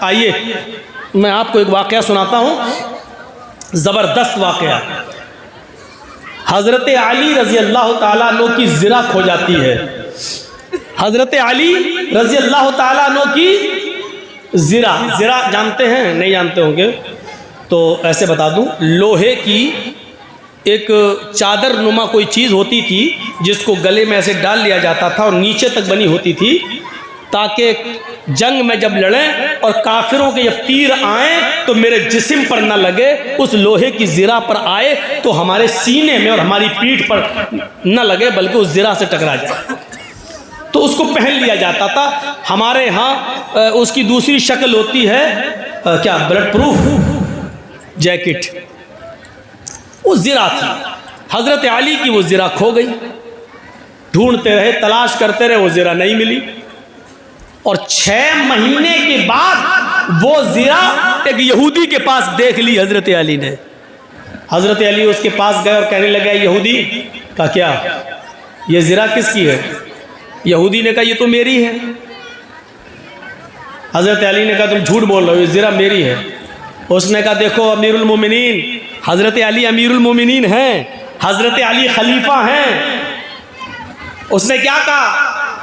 आइए मैं आपको एक वाक़या सुनाता हूँ, ज़बरदस्त वाक़या। हज़रत अली रज़ी अल्लाह ताला अन्हु की ज़िरा खो जाती है। हज़रत अली रज़ी अल्लाह ताला अन्हु की ज़िरा, ज़िरा जानते हैं? नहीं जानते होंगे तो ऐसे बता दूं, लोहे की एक चादर नुमा कोई चीज़ होती थी जिसको गले में ऐसे डाल लिया जाता था और नीचे तक बनी होती थी, ताकि जंग में जब लड़ें और काफिरों के जब तीर आए तो मेरे जिस्म पर न लगे, उस लोहे की ज़िरा पर आए तो हमारे सीने में और हमारी पीठ पर न लगे बल्कि उस ज़िरा से टकरा जाए। तो उसको पहन लिया जाता था। हमारे यहाँ उसकी दूसरी शक्ल होती है क्या, ब्लड प्रूफ जैकेट। वो ज़िरा थी, हज़रत अली की वो ज़िरा खो गई। ढूंढते रहे, तलाश करते रहे, वो ज़िरा नहीं मिली। और 6 महीने के बाद वो ज़िरा एक यहूदी के पास देख ली हज़रत अली ने। हज़रत अली उसके पास गए और कहने लगे, यहूदी का क्या, ये ज़िरा किसकी है? यहूदी ने कहा ये तो मेरी है। हज़रत अली ने कहा तुम झूठ बोल रहे हो, ये ज़िरा मेरी है। उसने कहा देखो अमीरुल मोमिनीन, हज़रत अली अमीरुल मोमिनीन हैं, हज़रत अली खलीफा हैं। उसने क्या कहा,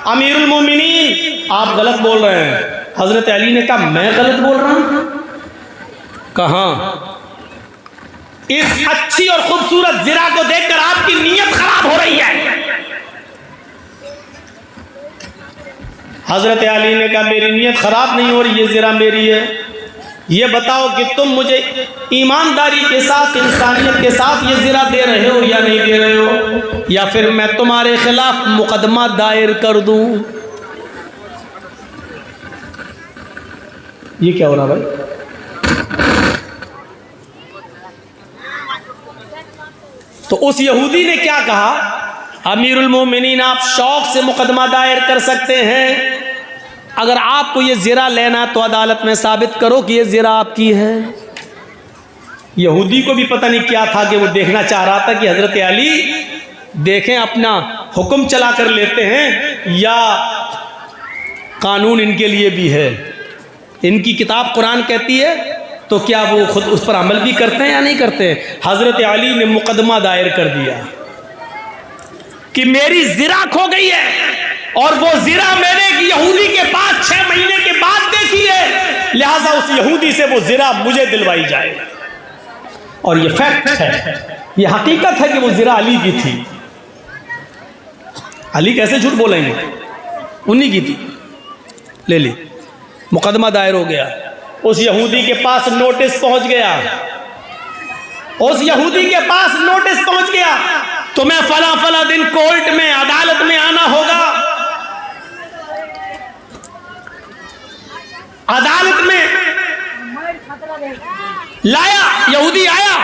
अमीरुल मोमिनीन आप गलत बोल रहे हैं। हज़रत अली ने कहा मैं गलत बोल रहा हूँ? कहाँ? इस अच्छी और खूबसूरत ज़िरा को देखकर आपकी नीयत खराब हो रही है। हज़रत अली ने कहा मेरी नीयत ख़राब नहीं हो रही, ये ज़िरा मेरी है। ये बताओ कि तुम मुझे ईमानदारी के साथ, इंसानियत के साथ ये ज़िरा दे रहे हो या नहीं दे रहे हो, या फिर मैं तुम्हारे खिलाफ मुकदमा दायर कर दूं? ये क्या हो रहा भाई? तो उस यहूदी ने क्या कहा, अमीरुल मोमिनीन आप शौक से मुकदमा दायर कर सकते हैं, अगर आपको ये ज़िरा लेना तो अदालत में साबित करो कि ये ज़िरा आपकी है। यहूदी को भी पता नहीं क्या था कि वो देखना चाह रहा था कि हज़रत अली देखें अपना हुक्म चला कर लेते हैं या कानून इनके लिए भी है। इनकी किताब कुरान कहती है तो क्या वो खुद उस पर अमल भी करते हैं या नहीं करते हैं। हज़रत अली ने मुकदमा दायर कर दिया कि मेरी ज़िरा खो गई है और वो ज़िरा मैंने एक यहूदी के पास 6 महीने के बाद देखी है, लिहाजा उस यहूदी से वो ज़िरा मुझे दिलवाई जाए। और ये फैक्ट है, ये हकीकत है कि वो ज़िरा अली की थी। अली कैसे झूठ बोलेंगे, उन्हीं की थी। ले ली, मुकदमा दायर हो गया। उस यहूदी के पास नोटिस पहुंच गया, उस यहूदी के पास नोटिस पहुंच गया, तुम्हें फला फला दिन कोर्ट में, अदालत में आना होगा। अदालत में लाया, यहूदी आया,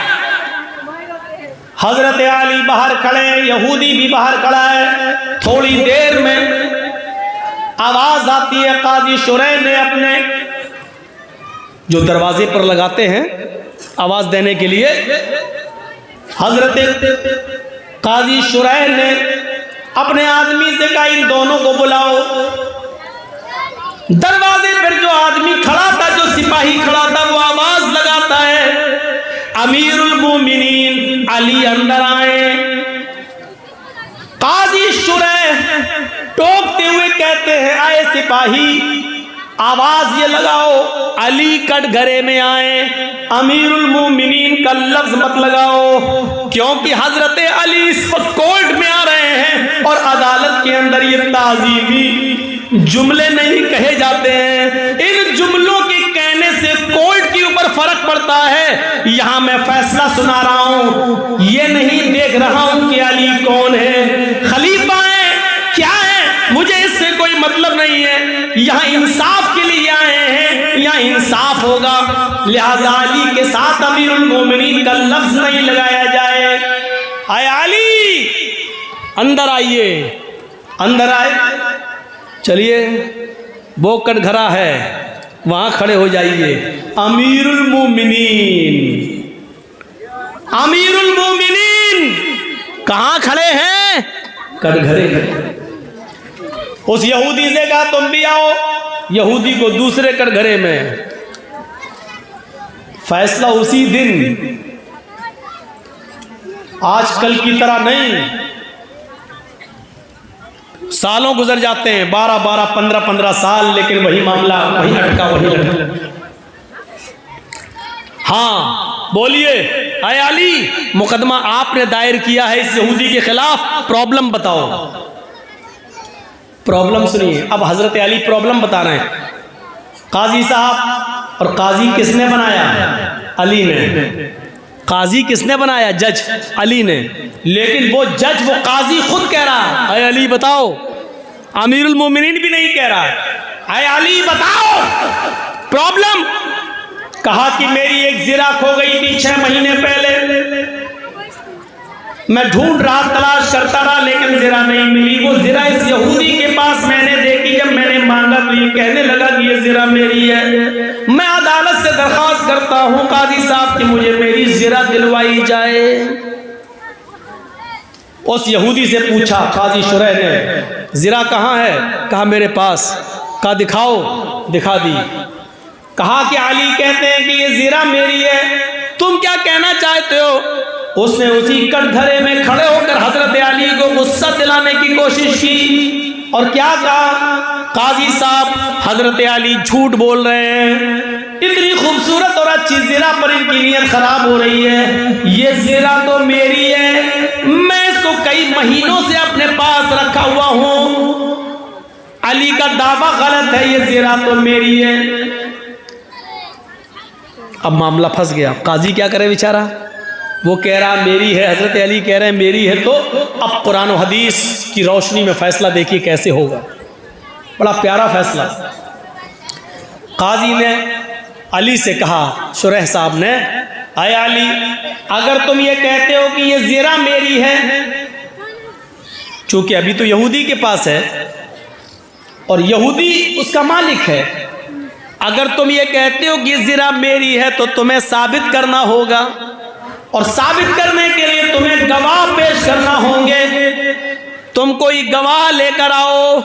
हज़रत अली बाहर खड़े, यहूदी भी बाहर खड़ा है। थोड़ी देर में आवाज आती है, काजी शुरैह ने अपने जो दरवाजे पर लगाते हैं आवाज देने के लिए, हज़रत काजी शुरैह ने अपने आदमी से कहा इन दोनों को बुलाओ। दरवाजे पर जो आदमी खड़ा था, जो सिपाही खड़ा था, वो आवाज लगाता है, अमीरुल मोमिनीन अली अंदर आए। काजी शुरैह टोकते हुए कहते हैं, आए सिपाही आवाज ये लगाओ, अली कटघरे में आए, अमीरुल मोमिनीन का लफ्ज मत लगाओ, क्योंकि हजरत अली इस वक्त कोर्ट में आ रहे हैं और अदालत के अंदर ये ताज़ीमी जुमले नहीं कहे जाते हैं। इन जुमलों के कहने से कोर्ट के ऊपर फर्क पड़ता है। यहां मैं फैसला सुना रहा हूं, ये नहीं देख रहा हूं कि अली कौन है, खलीफा है, क्या है, मुझे इससे कोई मतलब नहीं है। यहाँ इंसाफ के लिए आए हैं, यहाँ इंसाफ होगा, लिहाजा अली के साथ अमीरुल मोमिनीन का लफ्ज नहीं लगाया जाए। आए अली, अंदर आइए। अंदर आए, चलिए वो कटघरा है, वहां खड़े हो जाइए। अमीरुल मोमिनीन, अमीरुल मोमिनीन कहाँ खड़े हैं? कटघरे में। उस यहूदी से कहा तुम भी आओ। यहूदी को दूसरे कटघरे में, फैसला उसी दिन, आजकल की तरह नहीं। सालों गुजर जाते हैं, 12-12, 15-15 साल, लेकिन वही मामला वही अटका वही लटका। हाँ बोलिए, अय अली, मुकदमा आपने दायर किया है इस यहूदी के खिलाफ, प्रॉब्लम बताओ। प्रॉब्लम सुनिए, अब हजरत अली प्रॉब्लम बता रहे हैं। काजी साहब, और काजी किसने बनाया? अली ने। काजी किसने बनाया? जज अली ने। लेकिन वो जज, वो काजी खुद कह रहा है, अय अली बताओ। अमीरुल मोमिनीन भी नहीं कह रहा है, अय अली बताओ प्रॉब्लम। कहा कि मेरी एक ज़िरा खो गई थी 6 महीने पहले, मैं ढूंढ रहा, तलाश करता रहा, लेकिन ज़िरा नहीं मिली। वो ज़िरा इस यहूदी के पास मैंने देखी, जब मैंने मांगा तो ये कहने लगा कि ये ज़िरा मेरी है। मैं अदालत से दरख्वास्त करता हूँ काजी साहब कि मुझे मेरी ज़िरा दिलवाई जाए। उस यहूदी से पूछा काजी शुरैह ने, ज़िरा कहाँ है? कहा मेरे पास। कहा दिखाओ, दिखा दी। कहा कि अली कहते हैं कि ये ज़िरा मेरी है, तुम क्या कहना चाहते हो? उसने उसी कटघरे में खड़े होकर हजरत अली को गुस्सा दिलाने की कोशिश की, और क्या कहा? काजी साहब, हजरत अली झूठ बोल रहे हैं, इतनी खूबसूरत और अच्छी ज़िरा पर इनकी नीयत खराब हो रही है। ये ज़िरा तो मेरी है, मैं इसको कई महीनों से अपने पास रखा हुआ हूँ। अली का दावा गलत है, ये ज़िरा तो मेरी है। अब मामला फंस गया। काजी क्या करे बेचारा, वो कह रहा मेरी है, हजरत अली कह रहे हैं मेरी है। तो अब कुरान और हदीस की रोशनी में फैसला देखिए कैसे होगा। बड़ा प्यारा फैसला। काजी ने अली से कहा, शुरैह साहब ने, आए अली, अगर तुम ये कहते हो कि ये ज़िरा मेरी है, चूंकि अभी तो यहूदी के पास है और यहूदी उसका मालिक है, अगर तुम ये कहते हो कि ज़िरा मेरी है तो तुम्हें साबित करना होगा, और साबित करने के लिए तुम्हें गवाह पेश करना होंगे। तुम कोई गवाह लेकर आओ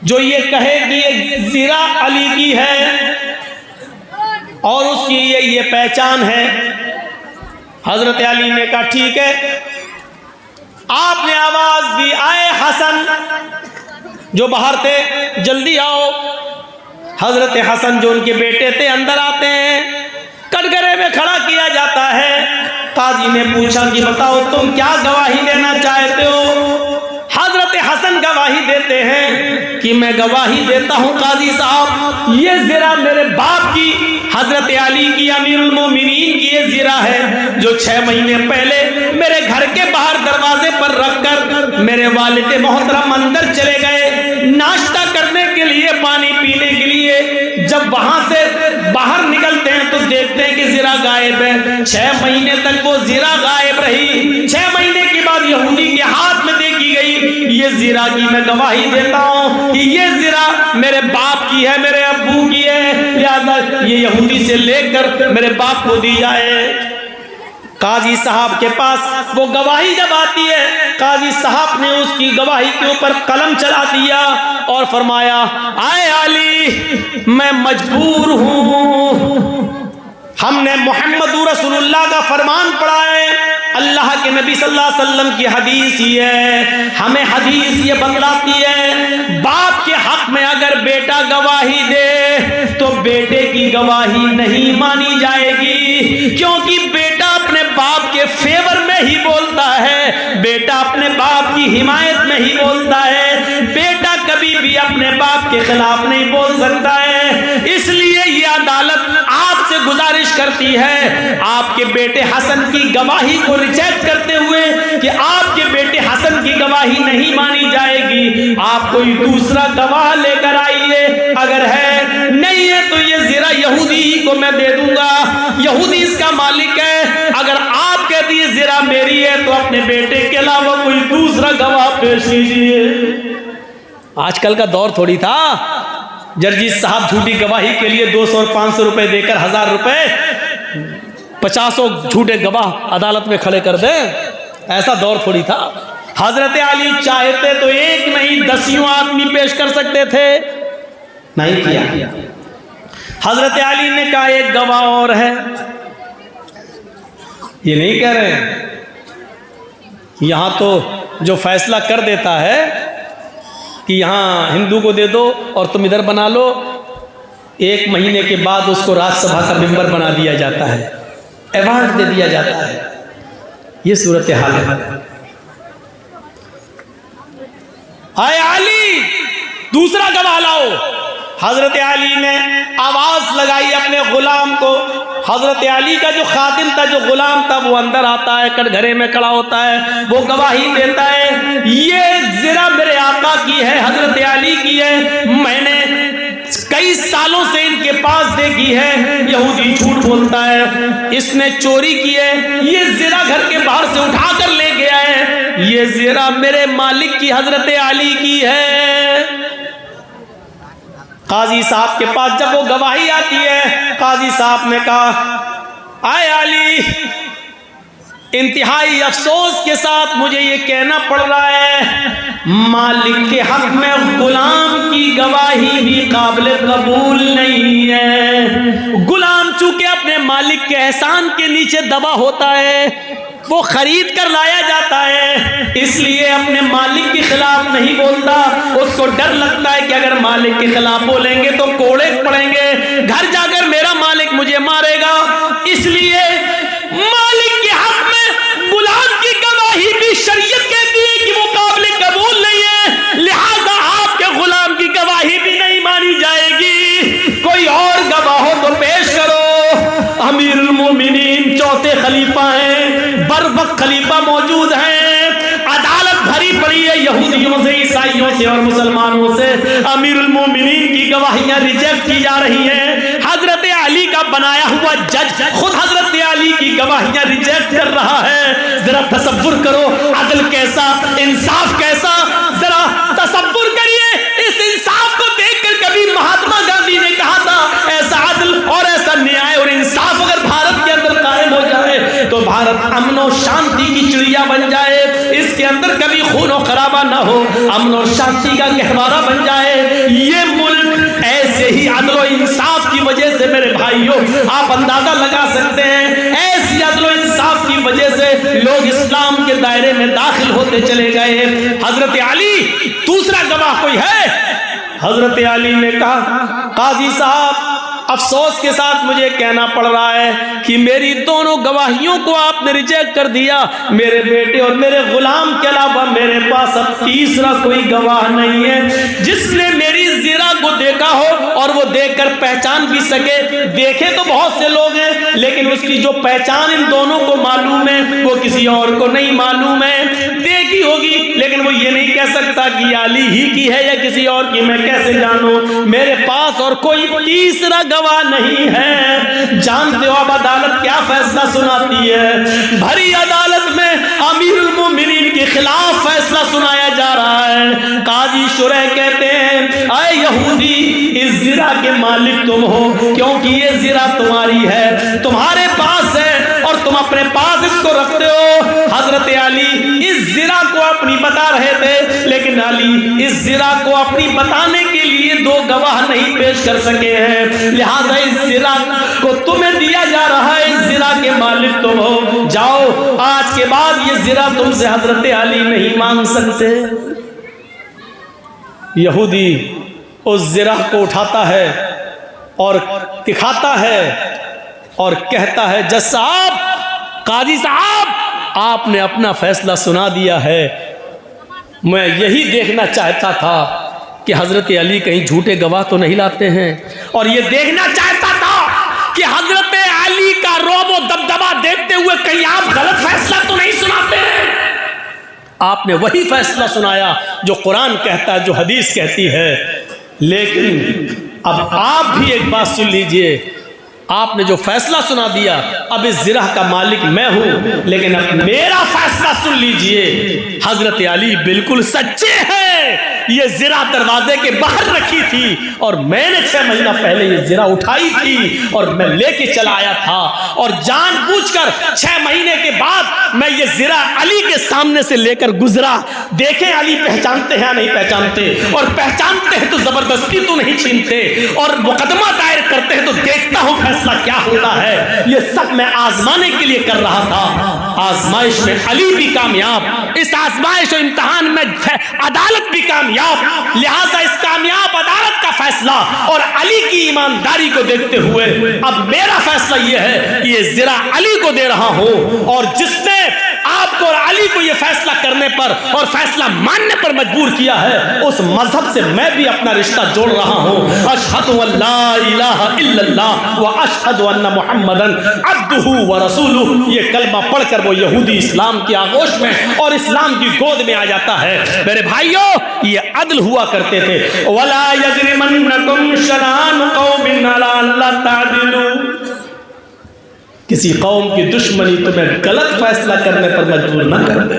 जो ये कहे कि ये ज़िरा अली की है और उसकी ये पहचान है। हजरत अली ने कहा ठीक है। आपने आवाज दी, आए हसन, जो बाहर थे जल्दी आओ। हजरत हसन जो उनके बेटे थे अंदर आते हैं, कटघरे में खड़ा किया जाता है। काजी ने पूछा कि बताओ तुम क्या गवाही देना चाहते हो? हजरत हसन गवाही देते हैं कि मैं गवाही देता हूं काजी साहब, ये ज़िरा मेरे बाप की, हजरत अली की, अमीरुल मोमिनीन की ये ज़िरा है जो 6 महीने पहले मेरे घर के बाहर दरवाजे पर रखकर मेरे वालिद मोहतरम अंदर चले गए नाश्ता करने के लिए, पानी पीने के लिए। जब वहां से बाहर निकलते हैं तो देखते हैं कि ज़िरा गायब है। 6 महीने तक वो ज़िरा गायब रही। 6 महीने के बाद यहूदी के हाथ में देखी गई ये ज़िरा की मैं गवाही देता हूँ कि ये ज़िरा मेरे बाप की है, मेरे अब्बू की है, लिहाजा ये यहूदी से लेकर मेरे बाप को दी जाए। काजी साहब के पास वो गवाही जब आती है, काजी साहब ने उसकी गवाही के ऊपर कलम चला दिया और फरमाया, आए अली, मैं मजबूर हूँ, हमने मोहम्मद रसूलुल्लाह का फरमान पढ़ा है, अल्लाह के नबी सल्लल्लाहु अलैहि वसल्लम की हदीस ही है, हमें हदीस ये बतलाती है बाप के हक में अगर बेटा गवाही दे तो बेटे की गवाही नहीं मानी जाएगी, क्योंकि बेटा अपने बाप के फेवर में ही बोलता है, बेटा अपने बाप की हिमायत में ही बोलता है, बेटा कभी भी अपने बाप के खिलाफ नहीं बोल सकता है। इसलिए ये अदालत आपसे गुजारिश करती है आपके बेटे हसन की गवाही को रिजेक्ट करते हुए कि आपके बेटे हसन की गवाही नहीं मानी जाएगी, आप कोई दूसरा गवाह लेकर आइए, अगर है नहीं है तो ये ज़िरा यहूदी को मैं दे दूंगा, यहूदी इसका मालिक है, अगर आप कहते हैं ज़िरा मेरी है तो अपने बेटे के अलावा कोई दूसरा गवाह पेश कीजिए। आजकल का दौर थोड़ी था जर्जी साहब झूठी गवाही के लिए 200 और 500 रुपए देकर 1000 रुपए 50 झूठे गवाह अदालत में खड़े कर दें, ऐसा दौर थोड़ी था। हजरत अली चाहते तो एक नहीं 10 आदमी पेश कर सकते थे, नहीं किया। हजरत अली ने कहा एक गवाह और है। ये नहीं कह रहे यहाँ तो जो फैसला कर देता है कि यहाँ हिंदू को दे दो और तुम इधर बना लो, 1 महीने के बाद उसको राज्यसभा का मेंबर बना दिया जाता है, अवार्ड दे दिया जाता है। ये सूरत हाल है। आए अली, दूसरा गवाह लाओ। हजरत अली ने आवाज लगाई अपने गुलाम को। हजरत अली का जो खादिम था, जो गुलाम था, वो अंदर आता है, कटघरे में खड़ा होता है, वो गवाही देता है ये ज़रा मेरे आका की है, हजरत अली की है, मैंने कई सालों से इनके पास देखी है। यहूदी झूठ बोलता है, इसने चोरी की है, ये ज़रा घर के बाहर से उठा कर ले गया है, ये ज़रा मेरे मालिक की हजरत अली की है। काजी साहब के पास जब वो गवाही आती है, काजी साहब ने कहा आए अली, इंतहाई अफसोस के साथ मुझे ये कहना पड़ रहा है, मालिक के हक में गुलाम की गवाही भी काबिल कबूल नहीं है। गुलाम चूंकि अपने मालिक के एहसान के नीचे दबा होता है, वो खरीद कर लाया जाता है, इसलिए अपने मालिक के खिलाफ नहीं बोलता। उसको डर लगता है कि अगर मालिक के खिलाफ बोलेंगे तो कोड़े पड़ेंगे, घर जाकर मेरा मालिक मुझे मारेगा, इसलिए मालिक के हक में गुलाम की गवाही भी शरीयत कहती है कि वो काबिल कबूल नहीं है, लिहाजा आपके गुलाम की गवाही भी नहीं मानी जाएगी। कोई और गवाह हो तो पेश करो। अमीरुल मोमिनीन चौथे खलीफा हैं, बर वक्त खलीफा मौजूद हैं, अदालत भरी पड़ी है यहूदियों से, ईसाइयों से और मुसलमानों से। अमीरुल मोमिनीन की गवाहियां रिजेक्ट की जा रही हैं। हजरत अली का बनाया हुआ जज खुद हजरत अली की गवाहियां रिजेक्ट कर रहा है। जरा तसव्वुर करो अदल कैसा, इंसाफ कैसा, जरा तसव्वुर करिए। इस इंसाफ को देखकर कभी महात्मा गांधी ने कहा था ऐसा अदल और ऐसा न्याय और इंसाफ अगर भारत के अंदर कायम हो जाए तो भारत अमन और शांति की चिड़िया बन जाए, इसके अंदर कभी खून और खराबा ना हो, अमन और शांति का गहवारा बन जाए। ये मुल्क ऐसे ही अदल और इंसाफ की वजह से मेरे भाइयों आप अंदाजा लगा सकते हैं, ऐसी अदल और इंसाफ की वजह से लोग इस्लाम के दायरे में दाखिल होते चले गए। हजरत अली, दूसरा गवाह कोई है? हजरत अली ने कहा काजी साहब, अफसोस के साथ मुझे कहना पड़ रहा है कि मेरी दोनों गवाहियों को आपने रिजेक्ट कर दिया। मेरे बेटे और मेरे गुलाम के अलावा मेरे पास अब तीसरा कोई गवाह नहीं है जिसने मेरी ज़रा को देखा हो और वो देखकर पहचान भी सके। देखे तो बहुत से लोग हैं, लेकिन उसकी जो पहचान इन दोनों को मालूम है वो किसी और को नहीं मालूम है। देखी होगी लेकिन वो ये नहीं कह सकता कि अली ही की है या किसी और की, मैं कैसे जानूं? मेरे पास और कोई तीसरा गवाह नहीं है। जानते हो अब अदालत क्या फैसला सुनाती है? भरी अदालत में अमीरुल मोमिनीन के खिलाफ फैसला सुनाया जा रहा है। काजी शुरह कहते हैं आए यहूदी, इस ज़रा के मालिक तुम हो क्योंकि ये ज़रा तुम्हारी है, तुम्हारे पास है और तुम अपने पास इसको रखते हो। हजरत अली इस ज़रा को अपनी बता रहे थे, लेकिन अली इस ज़रा को अपनी बताने के लिए दो गवाह नहीं पेश कर सके हैं, लिहाजा इस ज़रा को तुम्हें दिया जा रहा है। इस ज़रा के मालिक तुम हो, जाओ आज के बाद ये ज़रा तुमसे हजरत अली नहीं मांग सकते। यहूदी उस ज़रा को उठाता है और दिखाता है और कहता है जज साहब, काजी साहब, आपने अपना फैसला सुना दिया है। मैं यही देखना चाहता था कि हजरत अली कहीं झूठे गवाह तो नहीं लाते हैं, और ये देखना चाहता था कि हजरत अली का रौब और दबदबा देखते हुए कहीं आप गलत फैसला तो नहीं सुनाते हैं। आपने वही फैसला सुनाया जो कुरान कहता है, जो हदीस कहती है। लेकिन अब आप भी एक बात सुन लीजिए, आपने जो फैसला सुना दिया, अब इस ज़रा का मालिक मैं हूं, लेकिन अब मेरा फैसला सुन लीजिए। हजरत अली बिल्कुल सच्चे हैं, ये जिरा दरवाजे के बाहर रखी थी और मैंने 6 महीना पहले ये जिरा उठाई थी और मैं लेके चला आया था, और जानबूझकर 6 महीने के बाद मैं ये जिरा अली के सामने से लेकर गुजरा। देखें अली पहचानते हैं या नहीं पहचानते, और पहचानते हैं तो जबरदस्ती तो नहीं छीनते, और मुकदमा दायर करते हैं तो देखता हूं फैसला क्या होता है। ये सब मैं आजमाने के लिए कर रहा था। आजमाइश में अली भी कामयाब, इस आजमाइश और इम्तिहान में अदालत भी कामयाब। लिहाजा इस कामयाब अदालत का फैसला और अली की ईमानदारी को देखते हुए अब मेरा फैसला यह है कि ये जिरा अली को दे रहा हूं, और जिसने आपको और अली को यह फैसला करने पर और फैसला मानने पर मजबूर किया है, उस मजहब से मैं भी अपना रिश्ता जोड़ रहा हूं। अशहदु अल्ला इलाहा इल्लल्लाह व अशहदु अन्ना मुहम्मदन अब्दुहु व रसूलुहु। ये कलमा पढ़कर वो यहूदी इस्लाम की आगोश में और इस्लाम की गोद में आ जाता है। मेरे भाइयों, ये अदल हुआ करते थे। वला यजरिमन्नकुम शनान कौमिन अला अल्ला तादिलू। किसी कौम की दुश्मनी तुम्हें गलत फैसला करने पर मजबूर ना कर दे।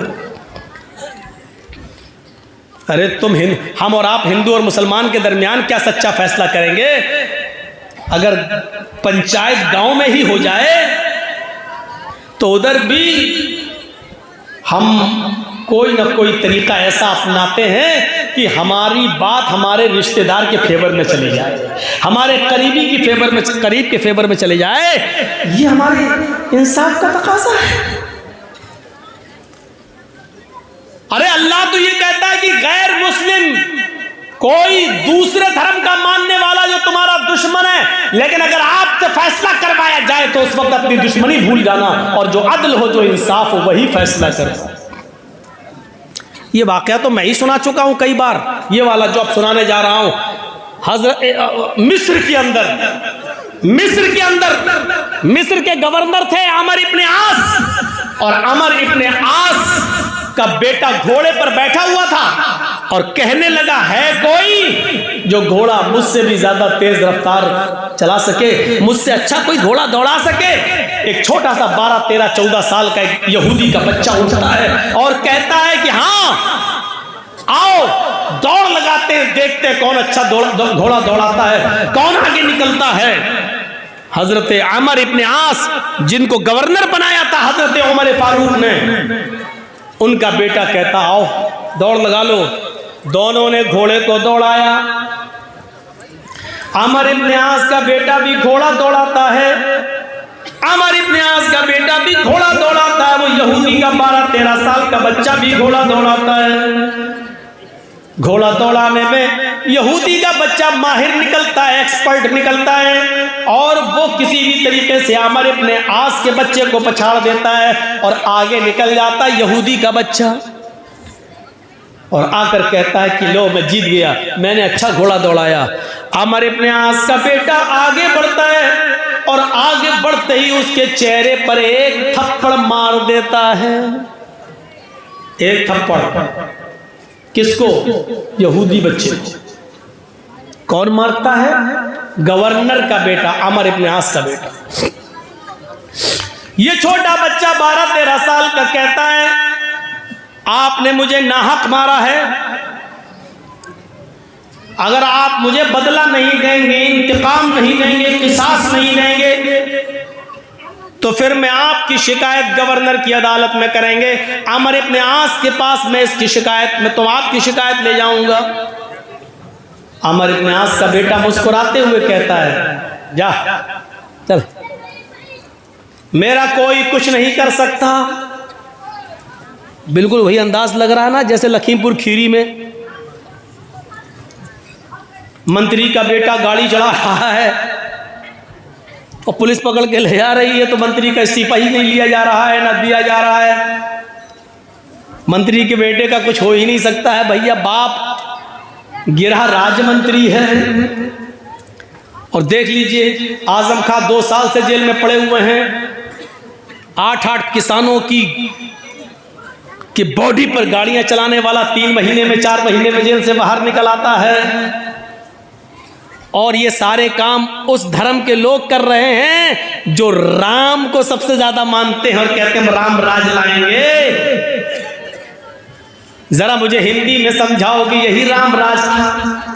अरे हम और आप हिंदू और मुसलमान के दरमियान क्या सच्चा फैसला करेंगे? अगर पंचायत गांव में ही हो जाए तो उधर भी हम कोई ना कोई तरीका ऐसा अपनाते हैं कि हमारी बात हमारे रिश्तेदार के फेवर में चली जाए, हमारे करीब के फेवर में चले जाए। ये हमारे इंसाफ का तकाजा है। अरे अल्लाह तो ये कहता है कि गैर मुस्लिम कोई दूसरे धर्म का मानने वाला जो तुम्हारा दुश्मन है, लेकिन अगर आपसे फैसला करवाया जाए तो उस वक्त अपनी दुश्मनी भूल जाना, और जो अदल हो, जो इंसाफ हो, वही फैसला करे। ये वाकया तो मैं ही सुना चुका हूं कई बार। ये वाला जो अब सुनाने जा रहा हूं, मिस्र के गवर्नर थे अमर इब्ने आस, और अमर इब्ने आस का बेटा घोड़े पर बैठा हुआ था और कहने लगा, है कोई जो घोड़ा मुझसे भी ज्यादा तेज रफ्तार चला सके, मुझसे अच्छा कोई घोड़ा दौड़ा सके? एक छोटा सा 12, 13, 14 साल का एक यहूदी का बच्चा उठता है और कहता है कि हाँ, आओ दौड़ लगाते हैं, देखते हैं कौन अच्छा घोड़ा दौड़ाता है, कौन आगे निकलता है। हजरत अमर इब्ने आस, जिनको गवर्नर बनाया था हजरत उमर फारूक ने, उनका बेटा कहता, आओ दौड़ लगा लो। दोनों ने घोड़े को दौड़ाया। अमर इब्ने आस का बेटा भी घोड़ा दौड़ाता है, अमर इब्ने आस का बेटा भी घोड़ा दौड़ाता है, वो यहूदी का 12, 13 साल का बच्चा भी घोड़ा दौड़ाता है। घोड़ा दौड़ाने में यहूदी का बच्चा माहिर निकलता है, एक्सपर्ट निकलता है, और वो किसी भी तरीके से अमर इब्ने आस के बच्चे को पछाड़ देता है और आगे निकल जाता है यहूदी का बच्चा, और आकर कहता है कि लो मैं जीत गया, मैंने अच्छा घोड़ा दौड़ाया। अमर इब्ने आस का बेटा आगे बढ़ता है और आगे बढ़ते ही उसके चेहरे पर एक थप्पड़ मार देता है। एक थप्पड़ किसको? यहूदी बच्चे को। कौन मारता है? गवर्नर का बेटा, अमर इब्ने आस का बेटा। ये छोटा बच्चा 12, 13 साल का कहता है, आपने मुझे नाहक मारा है, अगर आप मुझे बदला नहीं देंगे, इंतकाम नहीं देंगे, किसास नहीं देंगे, तो फिर मैं आपकी शिकायत गवर्नर की अदालत में करेंगे। अमर इब्ने आस के पास मैं इसकी शिकायत में तो आपकी शिकायत ले जाऊंगा। अमर इब्ने आस का बेटा मुस्कुराते हुए कहता है, जा चल, मेरा कोई कुछ नहीं कर सकता। बिल्कुल वही अंदाज लग रहा है ना जैसे लखीमपुर खीरी में मंत्री का बेटा गाड़ी चढ़ा रहा है और पुलिस पकड़ के ले जा रही है, तो मंत्री का इस्तीफा ही नहीं लिया जा रहा है, ना दिया जा रहा है। मंत्री के बेटे का कुछ हो ही नहीं सकता है भैया, बाप गिरहा राज्य मंत्री है। और देख लीजिए आजम खां 2 साल से जेल में पड़े हुए हैं। 8 किसानों की बॉडी पर गाड़ियां चलाने वाला 3 महीने में 4 महीने में जेल से बाहर निकल आता है। और ये सारे काम उस धर्म के लोग कर रहे हैं जो राम को सबसे ज्यादा मानते हैं और कहते हैं हम राम राज लाएंगे। जरा मुझे हिंदी में समझाओ कि यही राम राज था?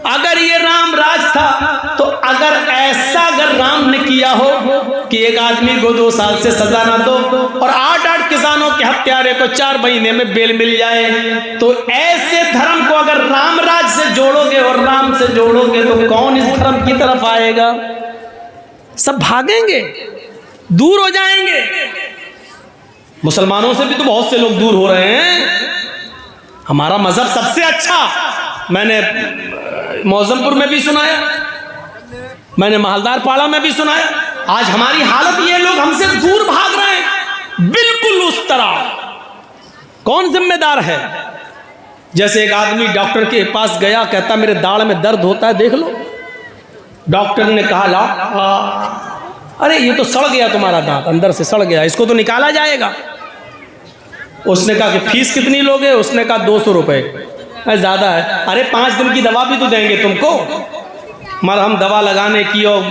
अगर ये राम राज था तो अगर ऐसा अगर राम ने किया हो कि एक आदमी को 2 साल से सजा ना दो और 8-8 किसानों के हत्यारे को 4 महीने में बेल मिल जाए, तो ऐसे धर्म को अगर राम राज से जोड़ोगे और राम से जोड़ोगे तो कौन इस धर्म की तरफ आएगा? सब भागेंगे, दूर हो जाएंगे। मुसलमानों से भी तो बहुत से लोग दूर हो रहे हैं। हमारा मजहब सबसे अच्छा, मैंने मौजमपुर में भी सुनाया, मैंने मालदार पाड़ा में भी सुनाया। आज हमारी हालत ये, लोग हमसे दूर भाग रहे हैं, बिल्कुल उस तरह। कौन जिम्मेदार है? जैसे एक आदमी डॉक्टर के पास गया, कहता मेरे दाढ़ में दर्द होता है, देख लो। डॉक्टर ने कहा ला, अरे ये तो सड़ गया तुम्हारा दांत, अंदर से सड़ गया, इसको तो निकाला जाएगा। उसने कहा कि फीस कितनी लोगे? उसने कहा 200 रुपये। ज़्यादा है। अरे 5 दिन की दवा भी तो देंगे तुमको, मरहम दवा लगाने की और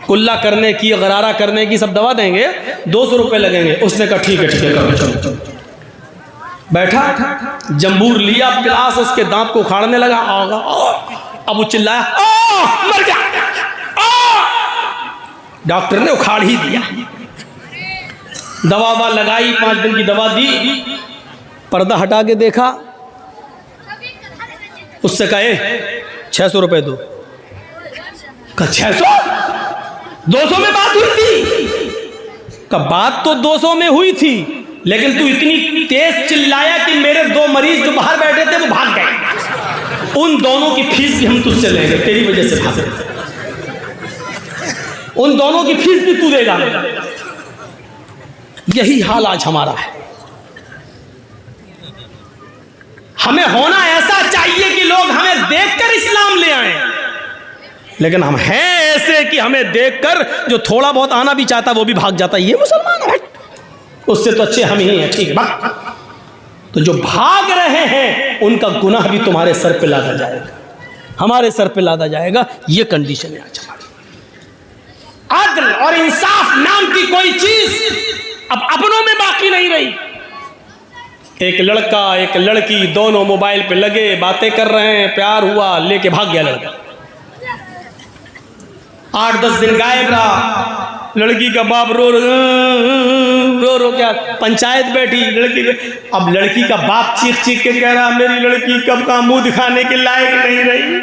कुल्ला करने की, गरारा करने की, सब दवा देंगे, 200 रुपये लगेंगे। उसने कहा ठीक है चलो। बैठा, जंबूर लिया, पिलास उसके दांत को उखाड़ने लगा। अब वो चिल्लाया, मर गया। डॉक्टर ने उखाड़ ही दिया, दवा लगाई, 5 दिन की दवा दी, पर्दा हटा के देखा, उससे कहे 600 रुपये दो। कहा 600? 200 में बात हुई थी। का बात तो 200 में हुई थी, लेकिन तू इतनी तेज चिल्लाया कि मेरे 2 मरीज जो बाहर बैठे थे वो भाग गए। उन दोनों की फीस भी हम तुझसे लेंगे, तेरी वजह से भागे। उन दोनों की फीस भी तू देगा। यही हाल आज हमारा है। हमें होना ऐसा चाहिए कि लोग हमें देखकर इस्लाम ले आए, लेकिन हम हैं ऐसे कि हमें देखकर जो थोड़ा बहुत आना भी चाहता वो भी भाग जाता है। ये मुसलमान है, उससे तो अच्छे हम ही हैं, ठीक है। तो जो भाग रहे हैं उनका गुनाह भी तुम्हारे सर पे लादा जाएगा, हमारे सर पे लादा जाएगा। ये कंडीशन है आज हमारी। अदल और इंसाफ नाम की कोई चीज अब अपनों में बाकी नहीं रही। एक लड़का एक लड़की दोनों मोबाइल पे लगे बातें कर रहे हैं, प्यार हुआ, लेके भाग गया लड़का। 8-10 दिन गायब रहा। लड़की का बाप रो रो क्या, पंचायत बैठी लड़की। अब लड़की का बाप चीख चीख के कह रहा मेरी लड़की कब का मुंह दिखाने के लायक नहीं रही।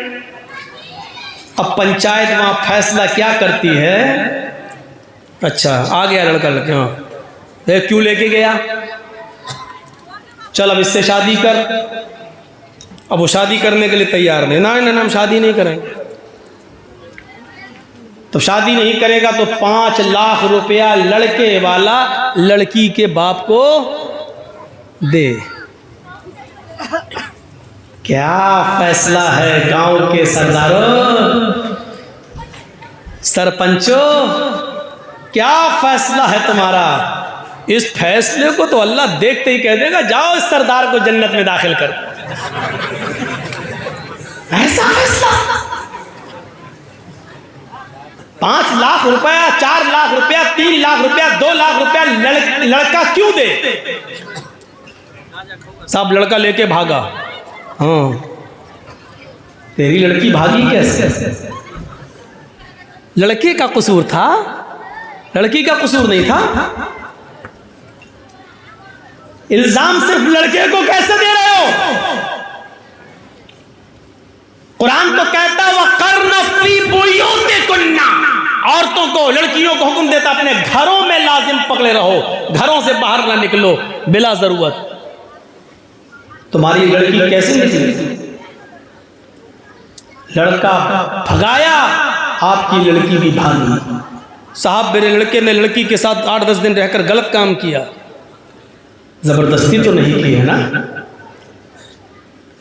अब पंचायत वहां फैसला क्या करती है? अच्छा आ गया लड़का, हाँ क्यों लेके गया? चल अब इससे शादी कर। अब वो शादी करने के लिए तैयार नहीं, ना हम शादी नहीं करेंगे। तो शादी नहीं करेगा तो 5 लाख रुपया लड़के वाला लड़की के बाप को दे। क्या फैसला है गांव के सरदारों, सरपंचों, क्या फैसला है तुम्हारा? इस फैसले को तो अल्लाह देखते ही कह देगा जाओ इस सरदार को जन्नत में दाखिल कर। ऐसा फैसला 5 लाख रुपया, 4 लाख रुपया, 3 लाख रुपया, 2 लाख रुपया लड़का क्यों दे? सब लड़का लेके भागा। हाँ तेरी लड़की भागी कैसे? लड़के का कसूर था, लड़की का कसूर नहीं था। इल्जाम सिर्फ लड़के को कैसे दे रहे हो? कुरान तो कहता वक़र्न फ़ी बुयूतिकुन्ना, औरतों को, लड़कियों को हुक्म देता अपने घरों में लाजिम पकड़े रहो, घरों से बाहर ना निकलो बिला जरूरत। तुम्हारी लड़की कैसे निकली? लड़का भगाया, आपकी लड़की भी भागी। साहब मेरे लड़के ने लड़की के साथ 8-10 दिन रहकर गलत काम किया, जबरदस्ती तो नहीं की है ना?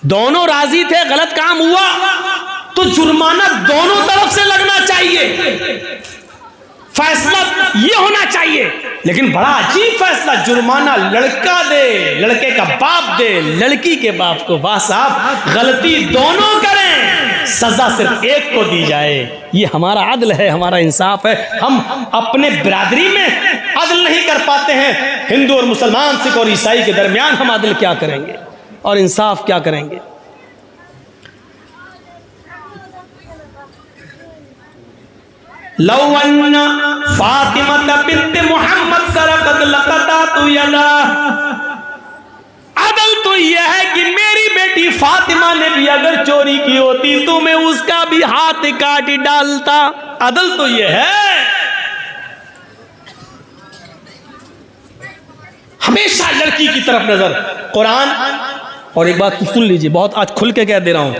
दोनों राजी थे, गलत काम हुआ तो जुर्माना दोनों तरफ से लगना चाहिए। फैसला ये होना चाहिए। लेकिन बड़ा अजीब फैसला, जुर्माना लड़का दे, लड़के का बाप दे, लड़की के बाप को। वाह साहब, गलती दोनों करें, सजा सिर्फ एक को दी जाए। ये हमारा अदल है, हमारा इंसाफ है। हम अपने बिरादरी में अदल नहीं कर पाते हैं, हिंदू और मुसलमान, सिख और ईसाई के दरमियान हम अदल क्या करेंगे और इंसाफ क्या करेंगे। लौवन्ना फातिमा बिन्त मोहम्मद सरकत लक़तातु यदा। अदल तो यह है कि मेरी बेटी फातिमा ने भी अगर चोरी की होती तो मैं उसका भी हाथ काट डालता। अदल तो यह है। हमेशा लड़की की तरफ नजर। कुरान, और एक बात सुन लीजिए, बहुत आज खुल के कह दे रहा हूं,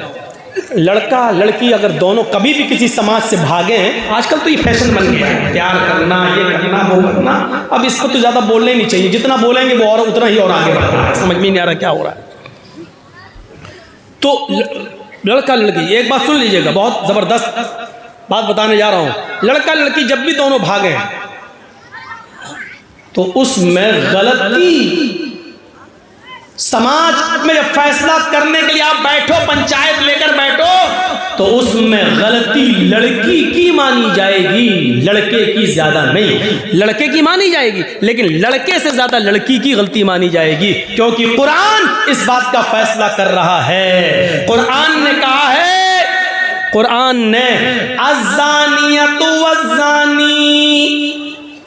लड़का लड़की अगर दोनों कभी भी किसी समाज से भागे हैं, आजकल तो ये फैशन बन गया है, प्यार करना, ये करना, वो करना, अब इसको तो ज्यादा बोलना ही नहीं चाहिए, जितना बोलेंगे वो और उतना ही और आगे बढ़ रहा है, समझ में नहीं आ रहा क्या हो रहा है। तो लड़का लड़की, एक बात सुन लीजिएगा, बहुत जबरदस्त बात बताने जा रहा हूं। लड़का लड़की जब भी दोनों भागे हैं तो उसमें गलती, समाज में जब फैसला करने के लिए आप बैठो, पंचायत लेकर बैठो, तो उसमें गलती लड़की की मानी जाएगी, लड़के की ज्यादा नहीं। लड़के की मानी जाएगी लेकिन लड़के से ज्यादा लड़की की गलती मानी जाएगी, क्योंकि कुरान इस बात का फैसला कर रहा है। कुरान ने कहा है, कुरान ने अज़्ज़ानियतु वज़्ज़ानी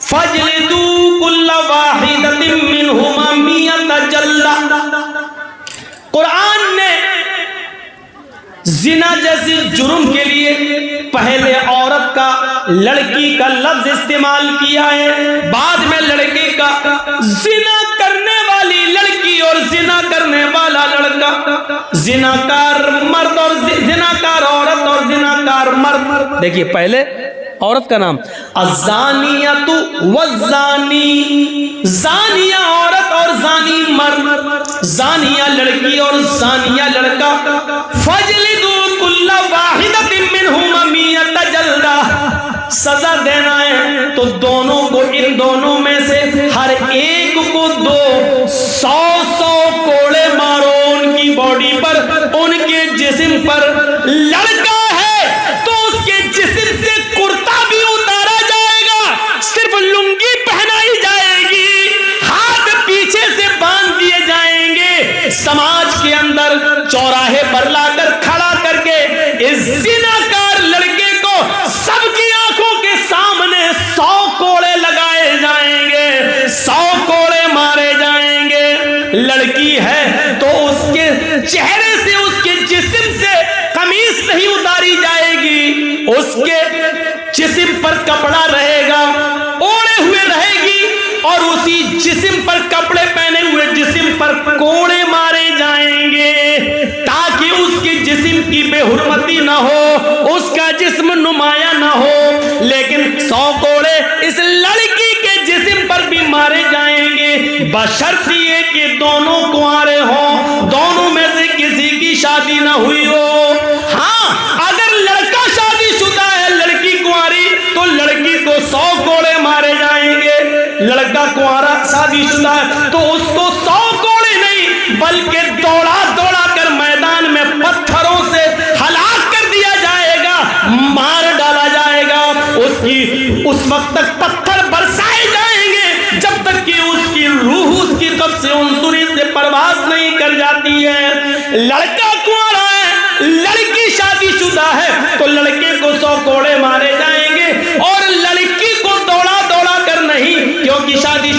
फजलिदू कुल्ला वाहिदतिन मिनहुमा मियत जल्दा। कुरान ने जिना जैसी जुर्म के लिए पहले औरत का, लड़की का लफ्ज इस्तेमाल किया है, बाद में लड़के का। जिना करने वाली लड़की और जिना करने वाला लड़का, जिनाकार मर्द और जिनाकार औरत और जिनाकार मर्द। देखिए पहले औरत का नाम अज़्ज़ानियतु वज़्ज़ानी, ज़ानिया औरत और ज़ानी मर्द, ज़ानिया लड़की और ज़ानिया लड़का। फजलिदू कुल्ला वाहिदतिन मिनहुमा मियत जल्दा, सजा देना है तो दोनों को, इन दोनों में से हर एक को 200 कोड़े मारो उनकी बॉडी पर, उनके जिस्म पर। लड़का है तो उसके जिस्म से कुर्ता भी उतारा जाएगा, सिर्फ लुंगी पहनाई जाएगी, हाथ पीछे से बांध दिए जाएंगे। समाज के अंदर चौराहे पर लाकर खड़ा करके इस जिनाकार लड़के को सबकी आंखों के सामने 100 कोड़े लगाए जाएंगे, 100 कोड़े मारे जाएंगे। लड़की है तो उसके चेहरे से, उसके जिस्म से कमीज नहीं उतारी जाएगी, उसके जिस्म पर कपड़ा रहेगा, ओढ़े हुए रहेगी, और उसी जिस्म पर कपड़े पहने हुए जिस्म पर कोड़े मारे जाएंगे, ताकि उसके जिस्म की बेहुरमती ना हो, उसका जिस्म नुमाया ना हो। लेकिन 100 कोड़े इस लड़की के जिस्म पर भी मारे जाएंगे, बशर्त ये कि दोनों कुंवारे हों, दोनों में से किसी की शादी ना हुई हो। हाँ, अगर लड़का शादीशुदा है, लड़की कुंवारी, तो लड़की को 100 कोड़े मारे जाएंगे। लड़का कुंवारा शादीशुदा है तो उसको 100 कोड़े नहीं बल्कि दौड़ा दौड़ा कर मैदान में पत्थरों से हलाक कर दिया जाएगा, मार डाला जाएगा। उसकी उस वक्त तक पत्थर बरसाए जाएंगे जब तक कि उसकी रूह उसकी कब्ज़ से उनसुरी से परवाज नहीं कर जाती है। लड़का कुंवारा है, लड़की शादीशुदा है, तो लड़के को 100 कोड़े मारे जाएंगे और लड़की को दौड़ा दौड़ा कर नहीं, क्योंकि शादी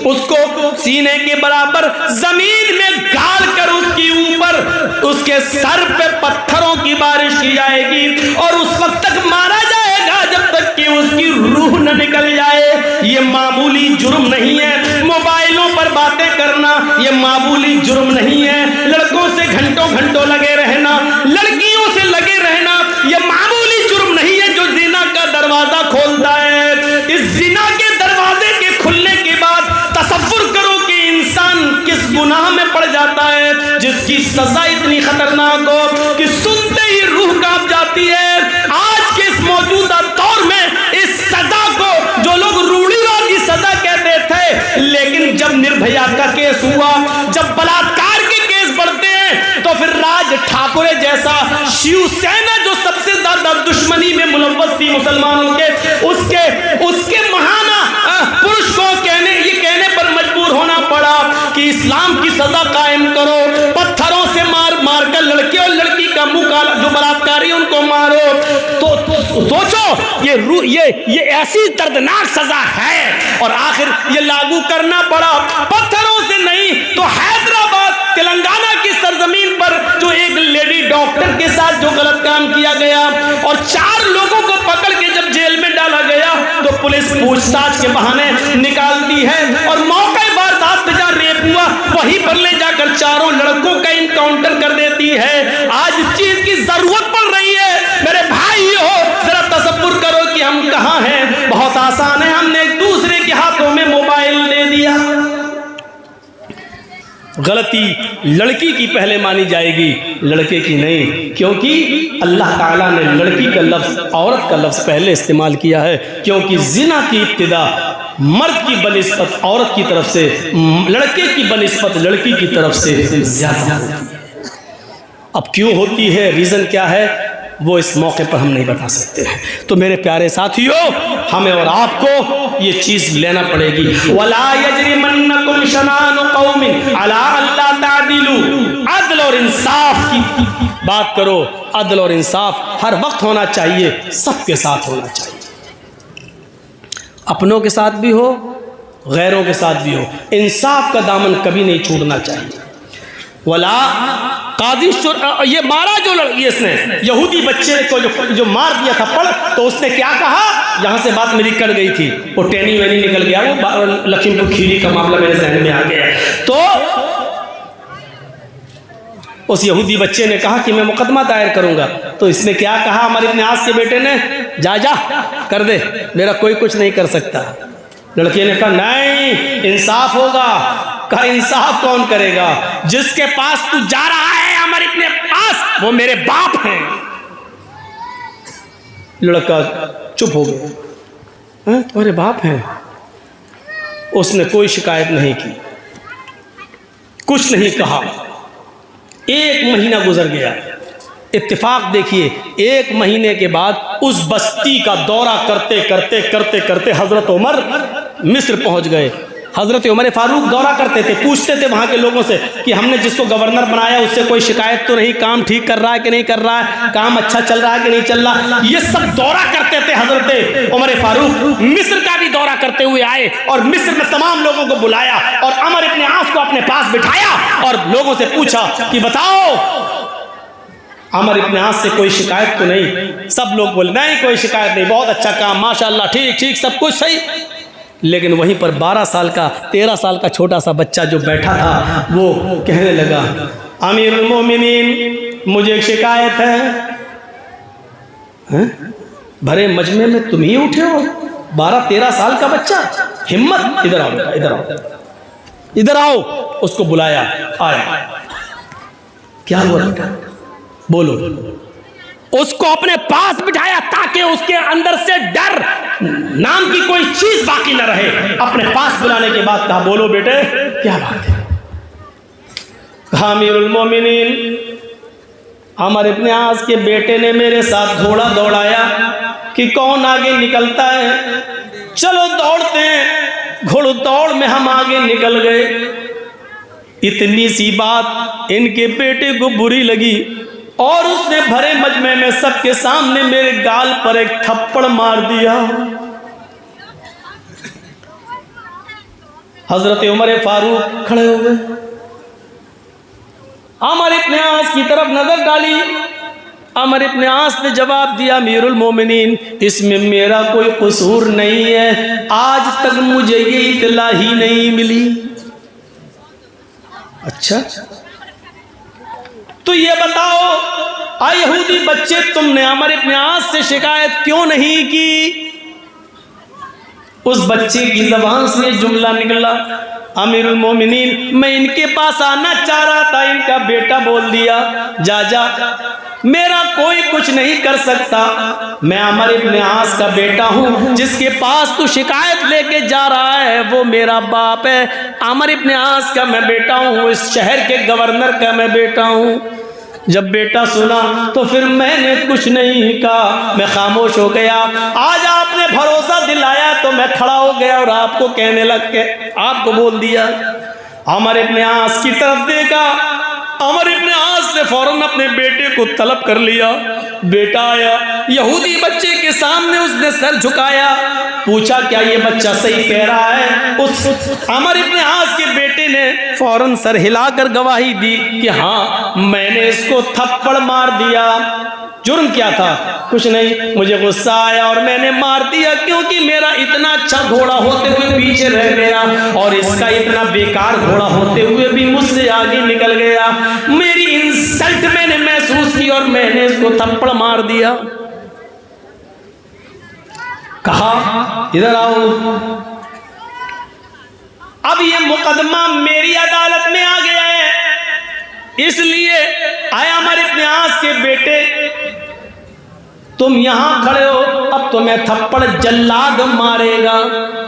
उसको सीने के बराबर जमीन में गाड़ कर उसके ऊपर, उसके सर पे पत्थरों की बारिश की जाएगी और उस वक्त तक मारा जाएगा जब तक कि उसकी रूह न निकल जाए। ये मामूली जुर्म नहीं है। मोबाइलों पर बातें करना ये मामूली जुर्म नहीं है। लड़कों से घंटों घंटों लगे रहना, लड़कियों से लगे रहना ये मामूली जुर्म नहीं है जो जिना का दरवाजा खोलता है। इस जिना के दरवाजे के खुलने के बाद तसव्वुर करो कि इंसान किस गुनाह में पड़ जाता है, जिसकी सजा इतनी खतरनाक हो कि सुनते ही रूह कांप जाती है। आज के इस मौजूदा दौर में इस सजा को जो लोग रूढ़िवादी सजा कहते थे, लेकिन जब निर्भया का केस हुआ, जब बलात्कार के केस बढ़ते हैं, तो फिर राज ठाकुरे जैसा शिवसेना जो सबसे ज्यादा दुश्मनी में मुलव्वस थी मुसलमानों के, उसके महाना पुरुष को इस्लाम की सजा कायम करो, पत्थरों से मार मार कर लड़के और लड़की का मुंह काला, जो बलात्कारी उनको मारो। तो सोचो ये ऐसी दर्दनाक सजा है और आखिर ये लागू करना पड़ा पत्थरों से नहीं तो हैदराबाद तेलंगाना की सरजमीन पर जो एक लेडी डॉक्टर के साथ जो गलत काम किया गया और 4 लोगों को पकड़ के जब जेल में डाला गया तो पुलिस पूछताछ के बहाने निकालती है और मौके वारदात पे जहां रेप हुआ वहीं पर ले जाकर 4 लड़कों का इनकाउंटर कर देती है। आज इस चीज की जरूरत पड़ रही है। मेरे भाई हो, जरा तसव्वुर करो कि हम कहां हैं। बहुत आसान है, हमने एक दूसरे के हाथों में मोबाइल दे दिया। गलती लड़की की पहले मानी जाएगी, लड़के की नहीं, क्योंकि अल्लाह ताला ने लड़की का लफ्ज़, औरत का लफ्ज़ पहले इस्तेमाल किया है, क्योंकि जिना की इब्तिदा मर्द की बनिस्बत औरत की तरफ से, लड़के की बनिस्बत लड़की की तरफ से ज़्यादा होती है। अब क्यों होती है, रीज़न क्या है, वो इस मौके पर हम नहीं बता सकते हैं। तो मेरे प्यारे साथियों, हमें और आपको ये चीज़ लेना पड़ेगी। वला यजरिमन्नकुम शनानु कौमिन अला अल्ला तादिलू, अदल और इंसाफ की बात करो। अदल और इंसाफ हर वक्त होना चाहिए, सबके साथ होना चाहिए, अपनों के साथ भी हो, गैरों के साथ भी हो। इंसाफ का दामन कभी नहीं छूटना चाहिए। वला काजी ये मारा जो लड़की, इसने यहूदी बच्चे को जो मार दिया थप्पड़, तो उसने क्या कहा, यहाँ से बात मेरी कट गई थी, वो टेनी वेनी निकल गया, वो लखीमपुर खीरी का मामला मेरे जहन में आ गया। तो उस यहूदी बच्चे ने कहा कि मैं मुकदमा दायर करूंगा। तो इसने क्या कहा, हमारे इब्न आस के बेटे ने, जा कर दे, मेरा कोई कुछ नहीं कर सकता। लड़के ने कहा नहीं, इंसाफ होगा। कहा इंसाफ कौन करेगा, जिसके पास तू जा रहा है हमारे अपने पास, वो मेरे बाप हैं। लड़का चुप हो गया, तुम्हारे बाप हैं? उसने कोई शिकायत नहीं की, कुछ नहीं कहा। 1 महीना गुजर गया। इत्तेफाक देखिए, 1 महीने के बाद उस बस्ती का दौरा करते करते करते करते हजरत उमर मिस्र पहुंच गए। हजरत उमर फारूक दौरा करते थे, पूछते थे वहाँ के लोगों से कि हमने जिसको गवर्नर बनाया उससे कोई शिकायत तो नहीं, काम ठीक कर रहा है कि नहीं कर रहा है, काम अच्छा चल रहा है कि नहीं चल रहा। ये सब दौरा करते थे हजरत उमर फारूक। मिस्र का भी दौरा करते हुए आए और मिस्र में तमाम लोगों को बुलाया और अमर इब्न आस को अपने पास बिठाया और लोगों से पूछा कि बताओ अमर इब्न आस से कोई शिकायत तो नहीं। सब लोग बोले नहीं, कोई शिकायत नहीं, बहुत अच्छा काम, माशाल्लाह, ठीक ठीक, सब कुछ सही। लेकिन वहीं पर 12 साल का 13 साल का छोटा सा बच्चा जो बैठा था वो कहने लगा, अमीरुल मोमिनीन, मुझे एक शिकायत है। भरे मजमे में तुम ही उठे हो, 12-13 साल का बच्चा, हिम्मत, इधर आओ बेटा, इधर आओ, इधर आओ। उसको बुलाया, आया, क्या हुआ बेटा, बोलो। उसको अपने पास बिठाया ताकि उसके अंदर से डर नाम की कोई चीज बाकी न रहे। अपने पास बुलाने के बाद कहा, बोलो बेटे क्या बात है। कहा, अमीरुल मोमिनीन, अमर इब्न आस के बेटे ने मेरे साथ घोड़ा दौड़ाया कि कौन आगे निकलता है, चलो दौड़ते हैं। घोड़दौड़ में हम आगे निकल गए। इतनी सी बात इनके बेटे को बुरी लगी और उसने भरे मजमे में सबके सामने मेरे गाल पर एक थप्पड़ मार दिया। हजरत उमर फारूक खड़े हो गए, अमर इब्न आस की तरफ नजर डाली। अमर इब्न आस ने जवाब दिया, अमीरुल मोमिनीन, इसमें मेरा कोई कसूर नहीं है, आज तक मुझे ये इत्तला ही नहीं मिली। अच्छा, तो ये बताओ, यहूदी बच्चे, तुमने अमर इब्न आस से शिकायत क्यों नहीं की? उस बच्चे की ज़बान से जुमला निकला, अमीरुल मोमिनीन, मैं इनके पास आना चाह रहा था, इनका बेटा बोल दिया जा, मेरा कोई कुछ नहीं कर सकता, मैं अमर इब्न आस का बेटा हूँ, जिसके पास तू शिकायत लेके जा रहा है वो मेरा बाप है। अमर इब्न आस का मैं बेटा हूँ, इस शहर के गवर्नर का मैं बेटा हूँ। जब बेटा सुना तो फिर मैंने कुछ नहीं कहा, मैं खामोश हो गया। आज आपने भरोसा दिलाया तो मैं खड़ा हो गया और आपको कहने लग के आपको बोल दिया। अमर इब्न आस की तरफ देखा। अमर इब्न आस ने फौरन अपने बेटे को तलब कर लिया। बेटा आया, यहूदी बच्चे के सामने उसने सर झुकाया, पूछा क्या ये बच्चा सही कह रहा है? उस अमर इब्न आस के बेटे ने फौरन सर हिलाकर गवाही दी कि हाँ, मैंने इसको थप्पड़ मार दिया। जुर्म क्या था? कुछ नहीं, मुझे गुस्सा आया और मैंने मार दिया, क्योंकि मेरा इतना अच्छा घोड़ा होते हुए पीछे रह गया और इसका इतना बेकार घोड़ा होते हुए भी मुझसे आगे निकल गया। मेरी इंसल्ट मैंने महसूस की और मैंने इसको थप्पड़ मार दिया। कहा इधर आओ। अब ये मुकदमा मेरी अदालत में आ गया है, इसलिए आया अमर इब्न आस के बेटे, तुम यहां खड़े हो, अब तुम्हें थप्पड़ जल्लाद मारेगा।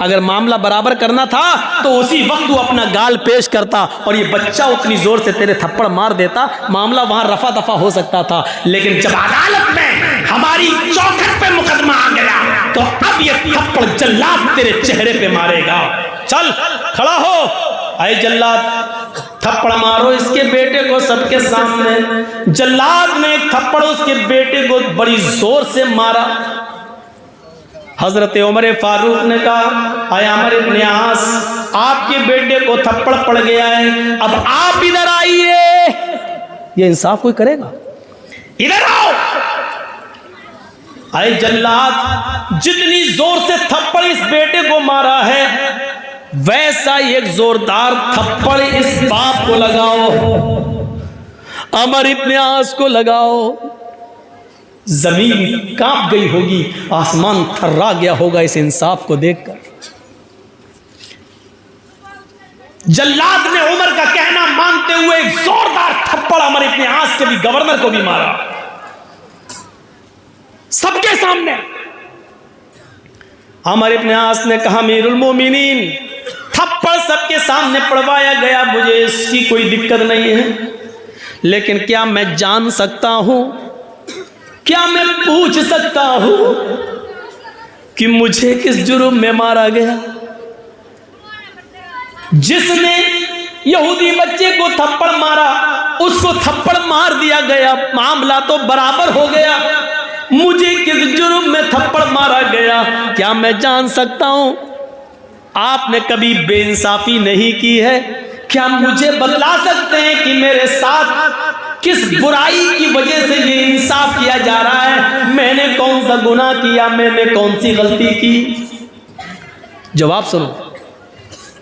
अगर मामला बराबर करना था तो उसी वक्त तू अपना गाल पेश करता और ये बच्चा उतनी जोर से तेरे थप्पड़ मार देता, मामला वहां रफा दफा हो सकता था। लेकिन जब अदालत में हमारी चौखट पे मुकदमा आ गया तो अब ये थप्पड़ जल्लाद तेरे चेहरे पे मारेगा। चल खड़ा हो। आए जल्लाद, थप्पड़ मारो इसके बेटे को सबके सामने। जल्लाद ने एक थप्पड़ उसके बेटे को बड़ी जोर से मारा। हजरत उमर फारूक ने कहा, आया अमर इब्न आस, आपके बेटे को थप्पड़ पड़ गया है, अब आप इधर आइए। ये इंसाफ कोई करेगा? इधर आओ। आए जल्लाद, जितनी जोर से थप्पड़ इस बेटे को मारा है वैसा एक जोरदार थप्पड़ इस बाप को लगाओ, अमर इब्न आस को लगाओ। जमीन कांप गई होगी, आसमान थर्रा गया होगा इस इंसाफ को देखकर। जल्लाद ने उमर का कहना मानते हुए एक जोरदार थप्पड़ अमर इब्न आस के भी गवर्नर को भी मारा, सबके सामने। अमर इब्न आस ने कहा, अमीरुल मोमिनीन, थप्पड़ सबके सामने पड़वाया गया, मुझे इसकी कोई दिक्कत नहीं है, लेकिन क्या मैं जान सकता हूं, क्या मैं पूछ सकता हूं कि मुझे किस जुर्म में मारा गया? जिसने यहूदी बच्चे को थप्पड़ मारा उसको थप्पड़ मार दिया गया, मामला तो बराबर हो गया। मुझे किस जुर्म में थप्पड़ मारा गया, क्या मैं जान सकता हूं? आपने कभी बेइंसाफी नहीं की है? क्या मुझे बतला सकते हैं कि मेरे साथ किस बुराई की वजह से ये इंसाफ किया जा रहा है? मैंने कौन सा गुनाह किया, मैंने कौन सी गलती की? जवाब सुनो।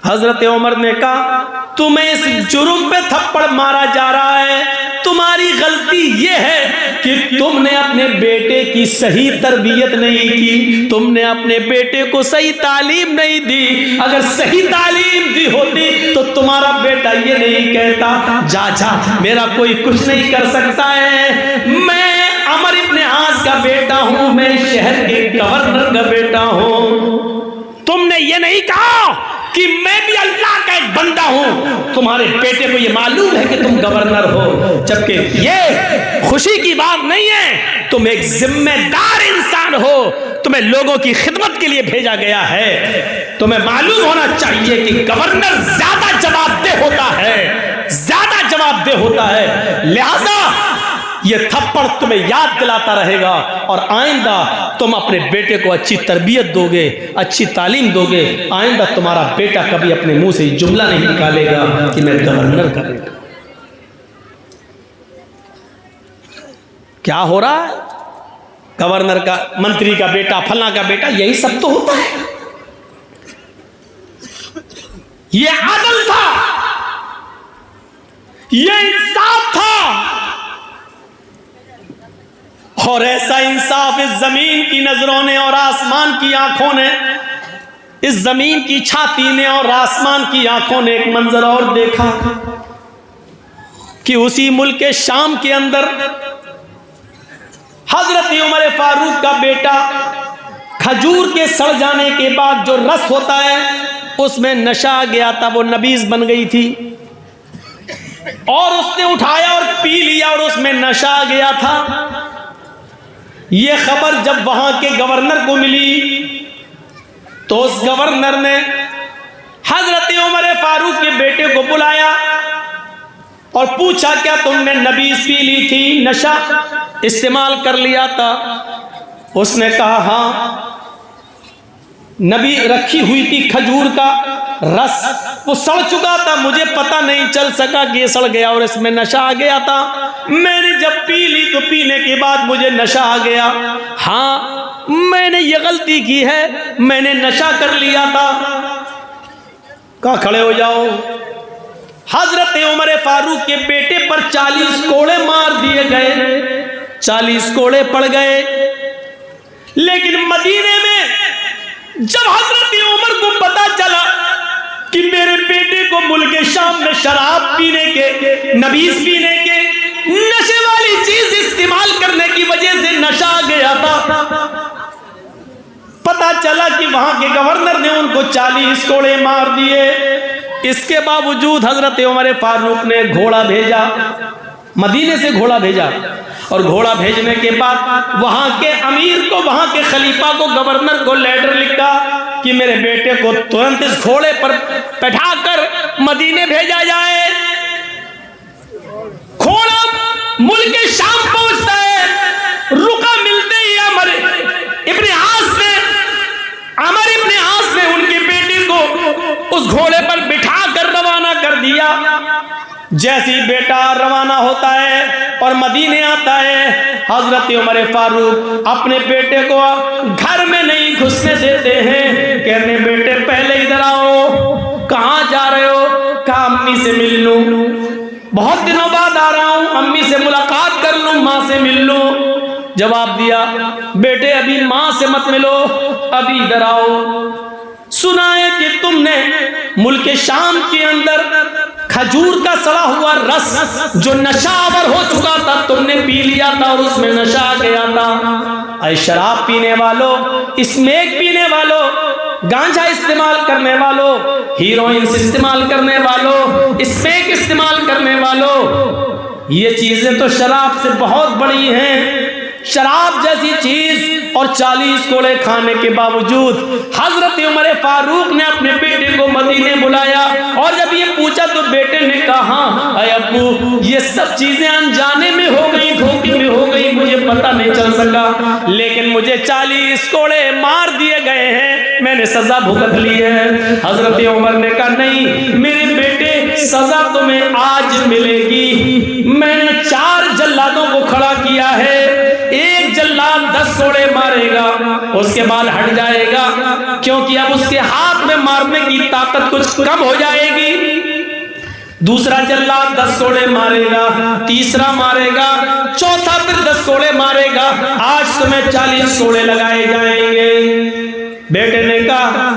हजरत उमर ने कहा, तुम्हें इस जुर्म पे थप्पड़ मारा जा रहा है, तुम्हारी गलती यह है कि तुमने अपने बेटे की सही तरबियत नहीं की, तुमने अपने बेटे को सही तालीम नहीं दी। अगर सही तालीम दी होती तो तुम्हारा बेटा ये नहीं कहता, जा जा मेरा कोई कुछ नहीं कर सकता है, मैं अमर इब्न आस का बेटा हूं, मैं शहर के गवर्नर का बेटा हूं। तुमने ये नहीं कहा कि मैं भी अल्लाह का एक बंदा हूं। तुम्हारे बेटे को ये मालूम है कि तुम गवर्नर हो, जबकि ये खुशी की बात नहीं है। तुम एक जिम्मेदार इंसान हो, तुम्हें लोगों की खिदमत के लिए भेजा गया है। तुम्हें मालूम होना चाहिए कि गवर्नर ज्यादा जवाबदेह होता है, ज्यादा जवाबदेह होता है। लिहाजा ये थप्पड़ तुम्हें याद दिलाता रहेगा और आइंदा तुम अपने बेटे को अच्छी तरबियत दोगे, अच्छी तालीम दोगे। आइंदा तुम्हारा बेटा कभी अपने मुंह से जुमला नहीं निकालेगा कि मैं गवर्नर का बेटा। क्या हो रहा है? गवर्नर का, मंत्री का बेटा, फलना का बेटा, यही सब तो होता है। ये आदल था, ये इंसाफ था, और ऐसा इंसाफ इस जमीन की नजरों ने और आसमान की आंखों ने, इस जमीन की छाती ने और आसमान की आंखों ने एक मंजर और देखा कि उसी मुल्क के शाम के अंदर हजरत उमर फारूक का बेटा खजूर के सड़ जाने के बाद जो रस होता है उसमें नशा आ गया था, वो नबीज बन गई थी और उसने उठाया और पी लिया और उसमें नशा आ गया था। यह खबर जब वहां के गवर्नर को मिली तो उस गवर्नर ने हजरत उमर फारूक फारूक के बेटे को बुलाया और पूछा, क्या तुमने नबीज पी ली थी, नशा इस्तेमाल कर लिया था? उसने कहा हाँ, नबी रखी हुई थी खजूर का रस, वो सड़ चुका था, मुझे पता नहीं चल सका कि ये सड़ गया और इसमें नशा आ गया था। मैंने जब पी ली तो पीने के बाद मुझे नशा आ गया। हाँ, मैंने ये गलती की है, मैंने नशा कर लिया था। कहाँ खड़े हो जाओ। हजरत उमर फारूक के बेटे पर 40 कोड़े मार दिए गए, 40 कोड़े पड़ गए। लेकिन मदीने में जब हजरत उमर को पता चला कि मेरे बेटे को मुल्क शाम में शराब पीने के, नबीज पीने के, नशे वाली चीज इस्तेमाल करने की वजह से नशा आ गया था, पता चला कि वहां के गवर्नर ने उनको 40 कोड़े मार दिए। इसके बावजूद हजरत उमर फारूक ने घोड़ा भेजा, मदीने से घोड़ा भेजा, और घोड़ा भेजने के बाद वहां के अमीर को, वहां के खलीफा को, गवर्नर को लेटर लिखा कि मेरे बेटे को तुरंत इस घोड़े पर बैठाकर मदीने भेजा जाए। घोड़ा मुल्क शाम पहुंचता है, रुका मिलते ही अमर इब्ने आस ने उनके बेटे को उस घोड़े पर बिठाकर रवाना कर दिया। जैसे ही बेटा रवाना होता है और मदीने आता है, हजरत उमर फारूक अपने बेटे को घर में नहीं घुसने देते हैं। कहने बेटे पहले इधर आओ। कहाँ जा रहे हो? कहा अम्मी से मिल लूं, बहुत दिनों बाद आ रहा हूं, अम्मी से मुलाकात कर लूं, माँ से मिल लूं। जवाब दिया, बेटे अभी माँ से मत मिलो, अभी इधर आओ। सुना है कि तुमने मुल्क शाम के अंदर खजूर का सड़ा हुआ रस जो नशावर हो चुका था, तुमने पी लिया था और उसमें नशा आ गया था। अरे शराब पीने वालों, स्मोक पीने वालों, गांजा इस्तेमाल करने वालों, हीरोइन इस्तेमाल करने वालों, स्मोक इस्तेमाल करने वालों, ये चीजें तो शराब से बहुत बड़ी हैं। शराब जैसी चीज और 40 कोड़े खाने के बावजूद हजरत उमर फारूक ने अपने बेटे को मदीने बुलाया, और जब ये पूछा तो बेटे ने कहा, अरे अब्बू ये सब चीजें अनजाने में हो गई, धोखे में हो गई, मुझे पता नहीं चल सका, लेकिन मुझे 40 कोड़े मार दिए गए हैं, मैंने सजा भुगत ली है। हजरत उमर ने कहा नहीं मेरे बेटे, सजा तुम्हें आज मिलेगी। मैंने 4 जल्लादों को खड़ा किया है, एक जल्लाद 10 कोड़े मारेगा, उसके बाद हट जाएगा, क्योंकि अब उसके हाथ में मारने की ताकत कुछ कम हो जाएगी। दूसरा जल्लाद 10 कोड़े मारेगा, तीसरा मारेगा, चौथा फिर 10 कोड़े मारेगा। आज तुम्हें 40 कोड़े लगाए जाएंगे। बेटे ने कहा,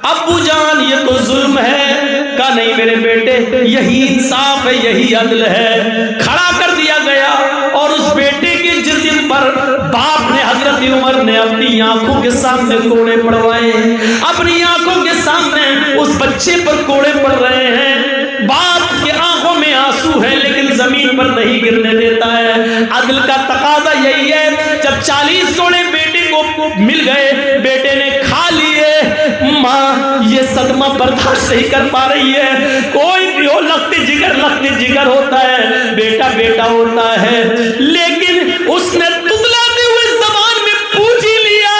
अब्बू जान ये तो जुल्म है। कहा नहीं मेरे बेटे, यही इंसाफ है, यही अदल है। खड़ा कर दिया गया और उस बेटे के जिस्म पर बाप ने, हजरत उमर ने अपनी आंखों के सामने कोड़े पड़वाए, अपनी आंखों के सामने उस बच्चे पर कोड़े पड़ रहे हैं। बाप के आंखों में आंसू है लेकिन जमीन पर नहीं गिरने देता है। अदल का तकाजा यही है। जब 40 कोड़े बेटे को मिल गए, बेटे ने खा लिए, माँ ये सदमा बर्दाश्त नहीं कर पा रही है। कोई भी हो, लगते जिगर होता है, बेटा बेटा होता है, लेकिन उसने तुतलाते हुए जबान में पूछ ही लिया,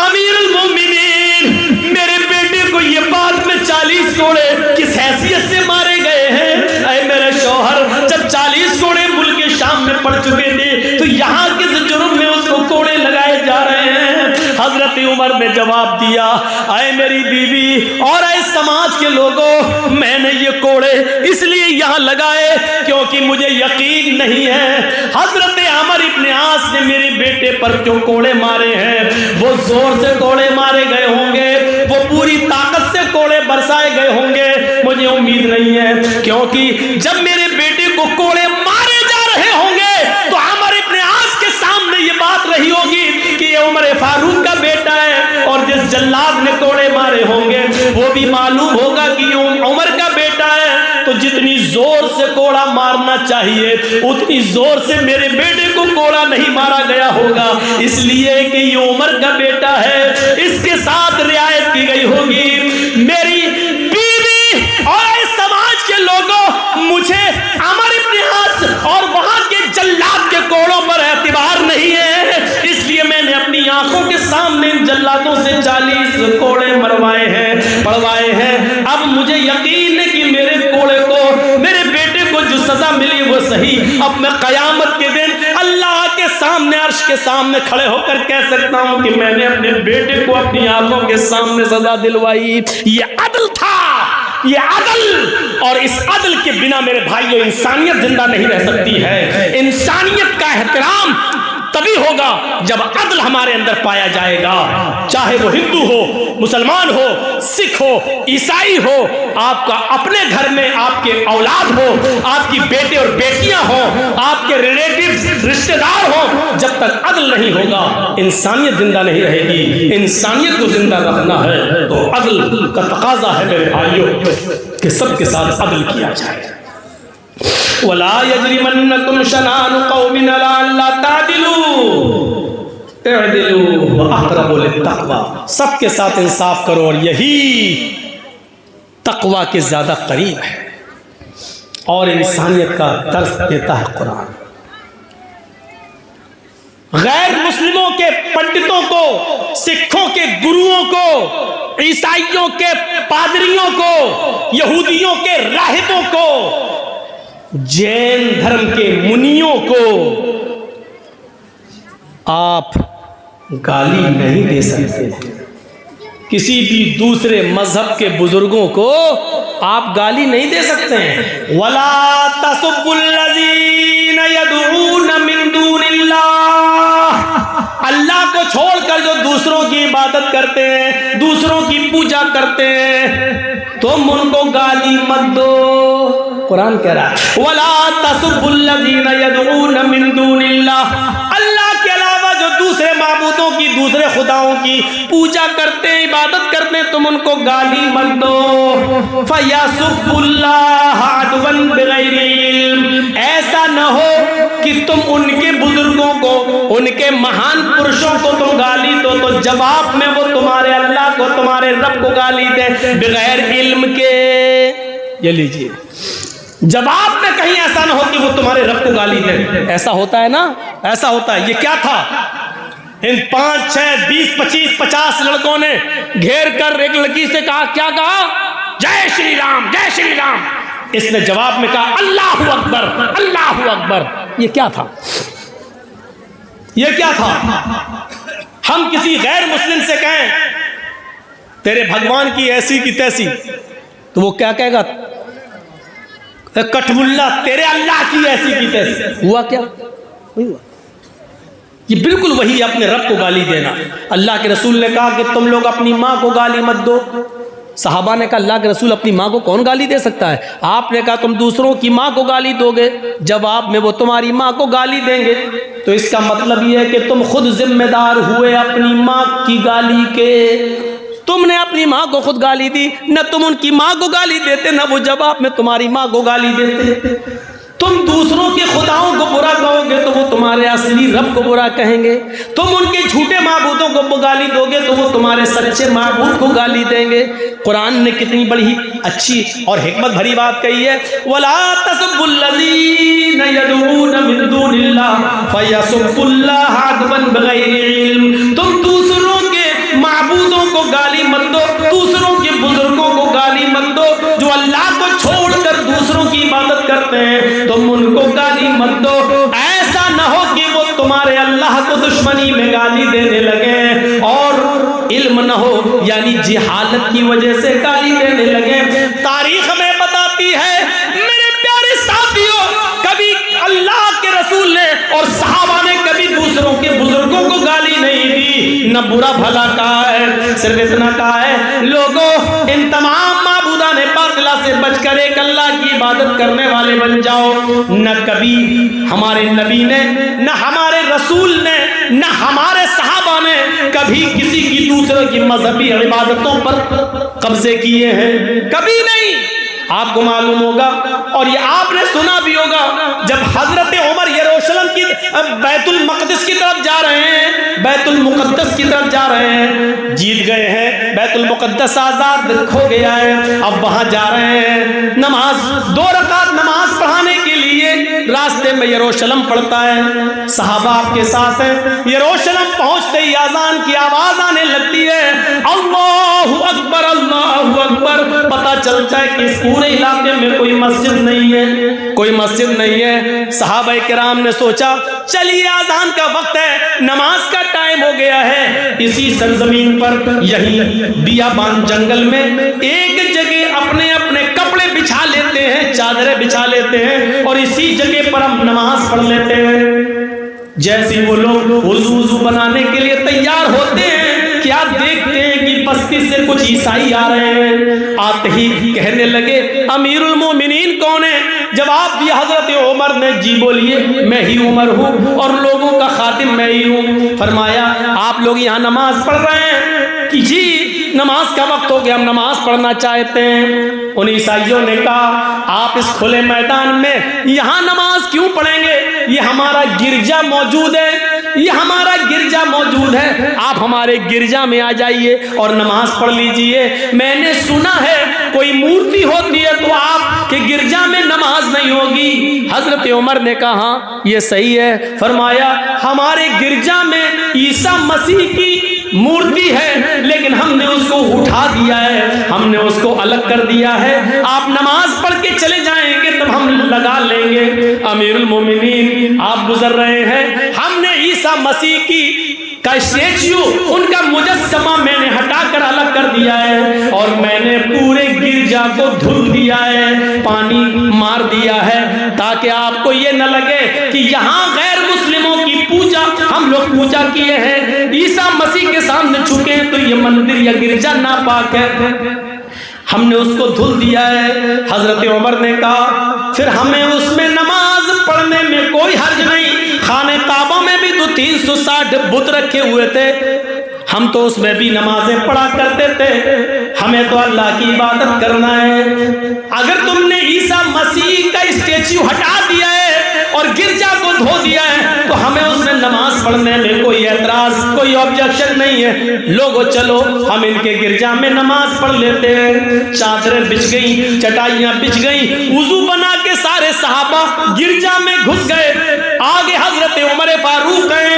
अमीरुल मोमिनीन मेरे बेटे को ये बात में 40 कोड़े किस हैसियत से मारे गए हैं? अरे मेरे शौहर, जब 40 कोड़े मुल्क शाम में पड़ चुके थे तो यहाँ किस जुर्म में उसको कोड़े लगाए जा रहे हैं? हजरत उमर ने जवाब दिया, आए मेरी बीवी और आए समाज के लोगों, मैंने ये कोड़े इसलिए यहाँ लगाए क्योंकि मुझे यकीन नहीं है हजरत अमर इब्ने आस ने मेरे बेटे पर जो कोड़े मारे हैं वो जोर से कोड़े मारे गए होंगे, वो पूरी ताकत से कोड़े बरसाए गए होंगे। मुझे उम्मीद नहीं है, क्योंकि जब मेरे बेटे को कोड़े मारे जा रहे होंगे तो अमर इब्ने आस के सामने ये बात रही होगी कि ये उमर फारूक का बेटा है, और जिस जल्लाद ने कोड़े मारे होंगे वो भी मालूम होगा कि उमर का बेटा है। तो जितनी जोर से कोड़ा मारना चाहिए उतनी जोर से मेरे बेटे को कोड़ा नहीं मारा गया होगा, इसलिए कि ये उमर का बेटा है, इसके साथ रियायत की गई होगी। मेरी बीवी और मर्दों से 40 कोड़े पड़वाए हैं। अब मुझे यकीन है कि मेरे कोड़े को, मेरे बेटे को जो सजा मिली वो सही। अब मैं कयामत के दिन अल्लाह के सामने, अर्श के सामने खड़े होकर कह सकता हूं कि मैंने अपने बेटे को अपनी आंखों के सामने सजा दिलवाई। ये अदल था, ये अदल। और इस अदल के बिना मेरे भाइयों इंसानियत जिंदा नहीं रह सकती है। इंसानियत का एहतराम तभी होगा जब अदल हमारे अंदर पाया जाएगा। चाहे वो हिंदू हो, मुसलमान हो, सिख हो, ईसाई हो, आपका अपने घर में आपके औलाद हो, आपकी बेटे और बेटियां हो, आपके रिलेटिव्स, रिश्तेदार हो, जब तक अदल नहीं होगा इंसानियत जिंदा नहीं रहेगी। इंसानियत को जिंदा रखना है तो अदल का तकाजा है मेरे भाइयों कि सबके साथ अदल किया जाए। वला यजरिमन्नकुम शनानु कौमिन अला अल्ला तादिलू इअदिलू व अक़रबु लित्तक़वा। सबके साथ इंसाफ करो और यही तक़वा के ज़्यादा करीब है और इंसानियत का दर्स देता है कुरान। गैर मुस्लिमों के पंडितों को, सिखों के गुरुओं को, ईसाइयों के पादरियों को, यहूदियों के राहिबों को, जैन धर्म के मुनियों को आप गाली नहीं दे सकते। किसी भी दूसरे मजहब के बुजुर्गों को आप गाली नहीं दे सकते हैं। वला तसुब्बुल्लज़ीना यदऊना मिन दूनिल्लाह, अल्लाह को छोड़कर जो दूसरों की इबादत करते हैं, दूसरों की पूजा करते हैं, तुम उनको गाली मत दो। कुरान कह रहा है वला तसुब्बुल्लज़ीना यदऊना मिन दूनिल्लाह, अल्लाह के अलावा जो दूसरे माबूदों की, दूसरे खुदाओं की पूजा करते हैं, इबादत करते हैं, तुम उनको गाली मत दो। फयसुब्बुल्लाह अदवन बिगैरि इल्म, ऐसा न हो कि तुम उनके बुजुर्गों को, उनके महान पुरुषों को तुम गाली दो तो जवाब में वो तुम्हारे अल्लाह को, तुम्हारे रब को गाली दे बगैर इल्म के। ये लीजिए, जवाब में कहीं ऐसा ना हो कि वो तुम्हारे रब को गाली दे। ऐसा होता है ना, ऐसा होता है। ये क्या था? इन 5, 6, 20, 25, 50 लड़कों ने घेर कर एक लड़की से कहा, क्या कहा? जय श्री राम, जय श्री राम। इसने जवाब में कहा अल्लाहु अकबर, अल्लाहु अकबर। ये क्या था? ये क्या था? हम किसी गैर मुस्लिम से कहें तेरे भगवान की ऐसी की तैसी, तो वो क्या कहेगा? कठमुल्ला, तेरे अल्लाह की ऐसी की तैसी। हुआ क्या? नहीं हुआ। ये बिल्कुल वही अपने रब को गाली देना। अल्लाह के रसूल ने कहा कि तुम लोग अपनी माँ को गाली मत दो। सहाबा ने कहा अल्लाह के रसूल अपनी माँ को कौन गाली दे सकता है? आपने कहा तुम दूसरों की माँ को गाली दोगे, जवाब में वो तुम्हारी माँ को गाली देंगे। तो इसका मतलब ये है कि तुम खुद जिम्मेदार हुए अपनी माँ की गाली के। तुमने अपनी माँ को खुद गाली दी, न तुम उनकी माँ को गाली देते, न वो जवाब में तुम्हारी माँ को गाली देते। तुम दूसरों के खुदाओं को बुरा कहोगे तो वो तुम्हारे असली रब को बुरा कहेंगे। तुम उनके झूठे माबूदों को गाली दोगे तो वो तुम्हारे सच्चे माबूद को गाली देंगे। कुरान ने कितनी बड़ी अच्छी और हिकमत भरी बात कही है, वला तसुब्बुल्लज़ीना यदऊना मिन दूनिल्लाह फयसुब्बुल्लाह अदवन बिगैरि इल्म। तुम दूसरों के माबूदों को गाली मत दो, दूसरों के बुजुर्गों को गाली मत दो। जो अल्लाह को छोड़कर दूसरों की इबादत करते हैं तुम उनको गाली मत दो। ऐसा न हो कि वो तुम्हारे अल्लाह को दुश्मनी में गाली देने लगे और इल्म न हो, यानी जिहालत की वजह से गाली देने लगे। तारीख में बताती है मेरे प्यारे साथियों, कभी अल्लाह के रसूल ने और सहाबा ने कभी दूसरों के बुजुर्गों को गाली नहीं दी, न बुरा भला कहा है। सिर्फ इतना कहा है लोगों, इन तमाम माबूदा ने बातिला से बचकर एक अल्लाह की इबादत करने वाले बन जाओ। न कभी हमारे नबी ने, न हमारे रसूल ने, न हमारे सहाबा ने कभी किसी की दूसरे की मजहबी इबादतों पर कब्जे किए हैं, कभी नहीं। आपको मालूम होगा और ये आपने सुना भी होगा, जब हजरत उमर यरूशलेम की बैतुल मक़दिस की तरफ जा रहे हैं, बैतुल मुक़द्दस की तरफ जा रहे हैं, जीत गए हैं, बैतुल मुक़द्दस आज़ाद खो गया है, अब वहां जा रहे हैं नमाज, 2 रकात नमाज पढ़ाने के लिए रास्ते में यरूशलेम पड़ता है, सहाबा आपके साथ है। यरूशलेम पहुंचते ही अजान की आवाज आने लगती है, अल्लाहु अकबर अल्लाहु अकबर। पता चलता है कि इस पूरे इलाके में कोई मस्जिद नहीं है, कोई मस्जिद नहीं है। सहाबा किराम ने सोचा चलिए अजान का वक्त है, नमाज का टाइम हो गया है। इसी सरजमीन पर यही बियाबान जंगल में एक जगह अपने अपने कपड़े बिछा लेते हैं, चादरें बिछा लेते हैं और इसी जगह पर हम नमाज पढ़ लेते हैं। जैसे वो लोग वुजू बनाने के लिए तैयार होते हैं, क्या देखते हैं कि बस्ती से कुछ ईसाई आ रहे हैं। आते ही कहने लगे अमीरुल मोमिनीन कौन है? जवाब दिया हजरत उमर ने, जी बोलिए, मैं ही उमर हूँ और लोगों का खातिम मैं ही हूँ। फरमाया आप लोग यहाँ नमाज पढ़ रहे हैं कि जी नमाज का वक्त हो गया, हम नमाज पढ़ना चाहते हैं। उन ईसाइयों ने कहा आप इस खुले मैदान में यहाँ नमाज क्यों पढ़ेंगे? ये हमारा गिरजा मौजूद है, ये हमारा गिरजा मौजूद है, आप हमारे गिरजा में आ जाइए और नमाज पढ़ लीजिए। मैंने सुना है कोई मूर्ति होती है तो आपके गिरजा में नमाज नहीं होगी। हजरत उमर ने कहा ये सही है। फरमाया हमारे गिरजा में ईसा मसीह की मूर्ति है, लेकिन हमने उसको उठा दिया है, हमने उसको अलग कर दिया है। आप नमाज पढ़ के चले जाएंगे तब हम लगा लेंगे। अमीरुल मोमिनीन आप गुजर रहे हैं, हमने ईसा मसीह की का स्टैच्यू, उनका मुजस्समा मैंने हटाकर अलग कर दिया है और मैंने पूरे गिरजा को धुल दिया है, पानी मार दिया है, ताकि आपको ये न लगे कि यहाँ गैर मुस्लिमों की पूजा हम लोग पूजा किए हैं, ईसा मसीह के सामने झुके हैं तो ये मंदिर या गिरजा नापाक है। हमने उसको धुल दिया है। हजरत उमर ने कहा फिर हमें उसमें नमाज पढ़ने में कोई हर्ज नहीं। खाने काबा में भी तो 360 बुत रखे हुए थे, हम तो उसमें भी नमाजें पढ़ा करते थे। हमें तो अल्लाह की इबादत करना है। अगर तुमने ईसा मसीह का स्टैच्यू हटा दिया है और गिरजा को धो दिया है तो हमें उसमें नमाज पढ़ने में कोई एतराज, कोई ऑब्जेक्शन नहीं है। लोगो चलो हम इनके गिरजा में नमाज पढ़ लेते हैं। चादरें बिछ गई, चटाइयां बिछ गई, वुजू बना के सारे सहाबा गिरजा में घुस गए। आगे हजरत उमर फारूक गए,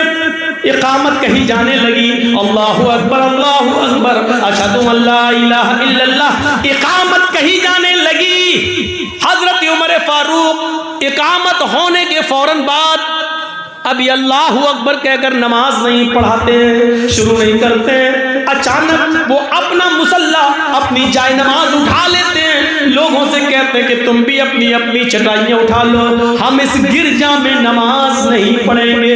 इकामत कही जाने लगी, अल्लाहु अकबर अल्लाहु अकबर अशहदु अल्ला इलाहा इल्लल्लाह, इकामत कही जाने लगी। हजरत उमर फारूक इकामत होने के फौरन बाद अभी अल्लाहु अकबर कहकर नमाज नहीं पढ़ाते हैं, शुरू नहीं करते हैं। अचानक वो अपना मुसल्ला, अपनी जाय नमाज उठा लेते हैं। लोगों से कहते हैं कि तुम भी अपनी अपनी चटाइयाँ उठा लो, हम इस गिरजा में नमाज नहीं पढ़ेंगे।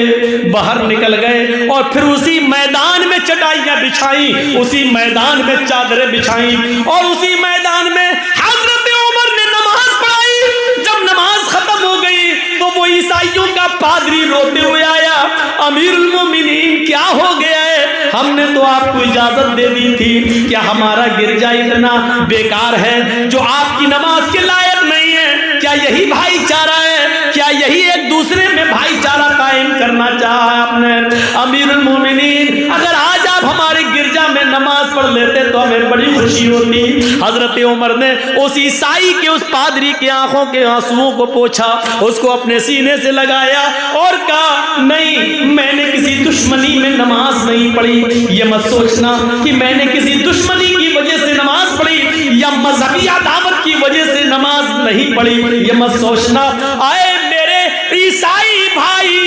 बाहर निकल गए और फिर उसी मैदान में चटाइयाँ बिछाई, उसी मैदान में चादरें बिछाई और उसी मैदान में हजरत उमर ने नमाज पढ़ाई। जब नमाज खत्म हो गई तो वो ईसाइयों का पादरी रोते हुए आया, अमीरुल मोमिनीन क्या हो गया है? हमने तो आपको इजाजत दे दी थी, क्या हमारा गिरजा इतना बेकार है जो आपकी नमाज के लायक नहीं है? क्या यही भाईचारा है? क्या यही एक दूसरे में भाईचारा कायम करना चाहा आपने? अमीरुल मोमिनीन अगर आज आप हमारे गिरजा में नमाज पढ़ लेते तो हमें बड़ी खुशी होती। हजरत उमर ने उस ईसाई के, उस पादरी के आंखों के आंसुओं को पोंछा, उसको अपने सीने से लगाया और कहा नहीं, मैंने किसी दुश्मनी में नमाज नहीं पढ़ी। ये मत सोचना कि मैंने किसी दुश्मनी की वजह से नमाज पढ़ी या मजहबी अदावत की वजह से नमाज नहीं पढ़ी। ये मत सोचना, आए मेरे ईसाई भाई,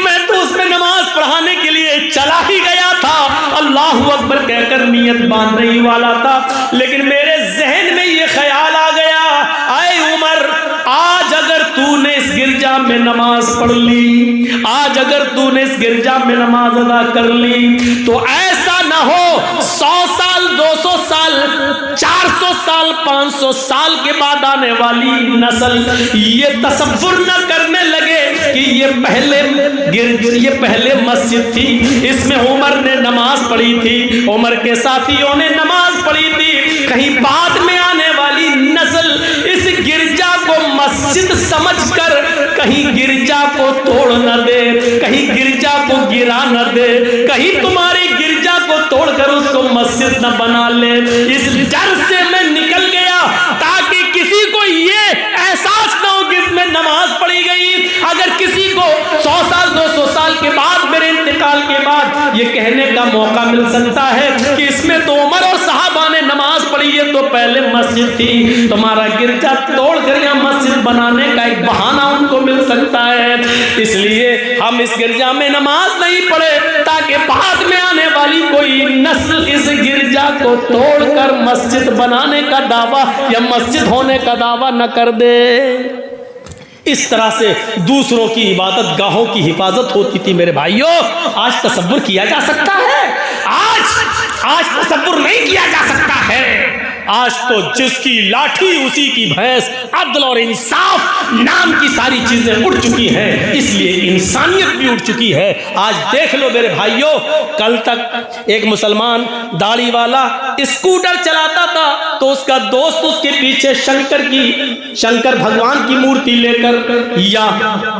मैं तो उसमें नमाज पढ़ाने के लिए चला ही गया था, अल्लाहु अकबर कहकर नियत बांधने ही वाला था, लेकिन मेरे जहन में ये ख्याल आ गया, आए उमर, आज अगर तूने इस गिरजा में नमाज पढ़ ली, आज अगर तूने इस गिरजा में नमाज अदा कर ली तो ऐसा ना हो 100 साल 200 साल 400 साल 500 साल के बाद आने वाली नस्ल ये तसव्वुर न करने लगे कि ये पहले मस्जिद थी, इसमें उमर ने नमाज पढ़ी थी, उमर के साथियों ने नमाज पढ़ी थी। कहीं बाद में आने वाली नस्ल इस गिरजा को मस्जिद समझकर कहीं गिरजा को तोड़ न दे, कहीं गिरजा को गिरा न दे, कहीं तुम्हारे गिरजा को तोड़कर उसको मस्जिद न बना ले। इस डर से मैं निकल गया ताकि किसी को ये एहसास न हो कि इसमें नमाज पढ़ी गई। अगर किसी को 100 साल 200 साल के बाद, मेरे इंतकाल के बाद ये कहने का मौका मिल सकता है कि इसमें तो उमर और सहाबा ने नमाज पढ़ी है, तो पहले मस्जिद थी। तुम्हारा गिरजा तोड़कर या मस्जिद बनाने का एक बहाना उनको मिल सकता है। इसलिए हम इस गिरजा में नमाज नहीं पढ़े ताकि बाद में आने वाली कोई नस्ल इस गिरजा को तोड़कर मस्जिद बनाने का दावा या मस्जिद होने का दावा न कर दे। इस तरह से दूसरों की इबादत गाहों की हिफाजत होती थी मेरे भाइयों। आज तसव्वुर किया जा सकता है? आज तसव्वुर नहीं किया जा सकता है। आज तो जिसकी लाठी उसी की भैंस, अदल और इंसाफ नाम की सारी चीजें उड़ चुकी हैं, इसलिए इंसानियत भी उड़ चुकी है। आज देख लो मेरे भाइयों, कल तक एक मुसलमान दाढ़ी वाला स्कूटर चलाता था तो उसका दोस्त उसके पीछे शंकर भगवान की मूर्ति लेकर या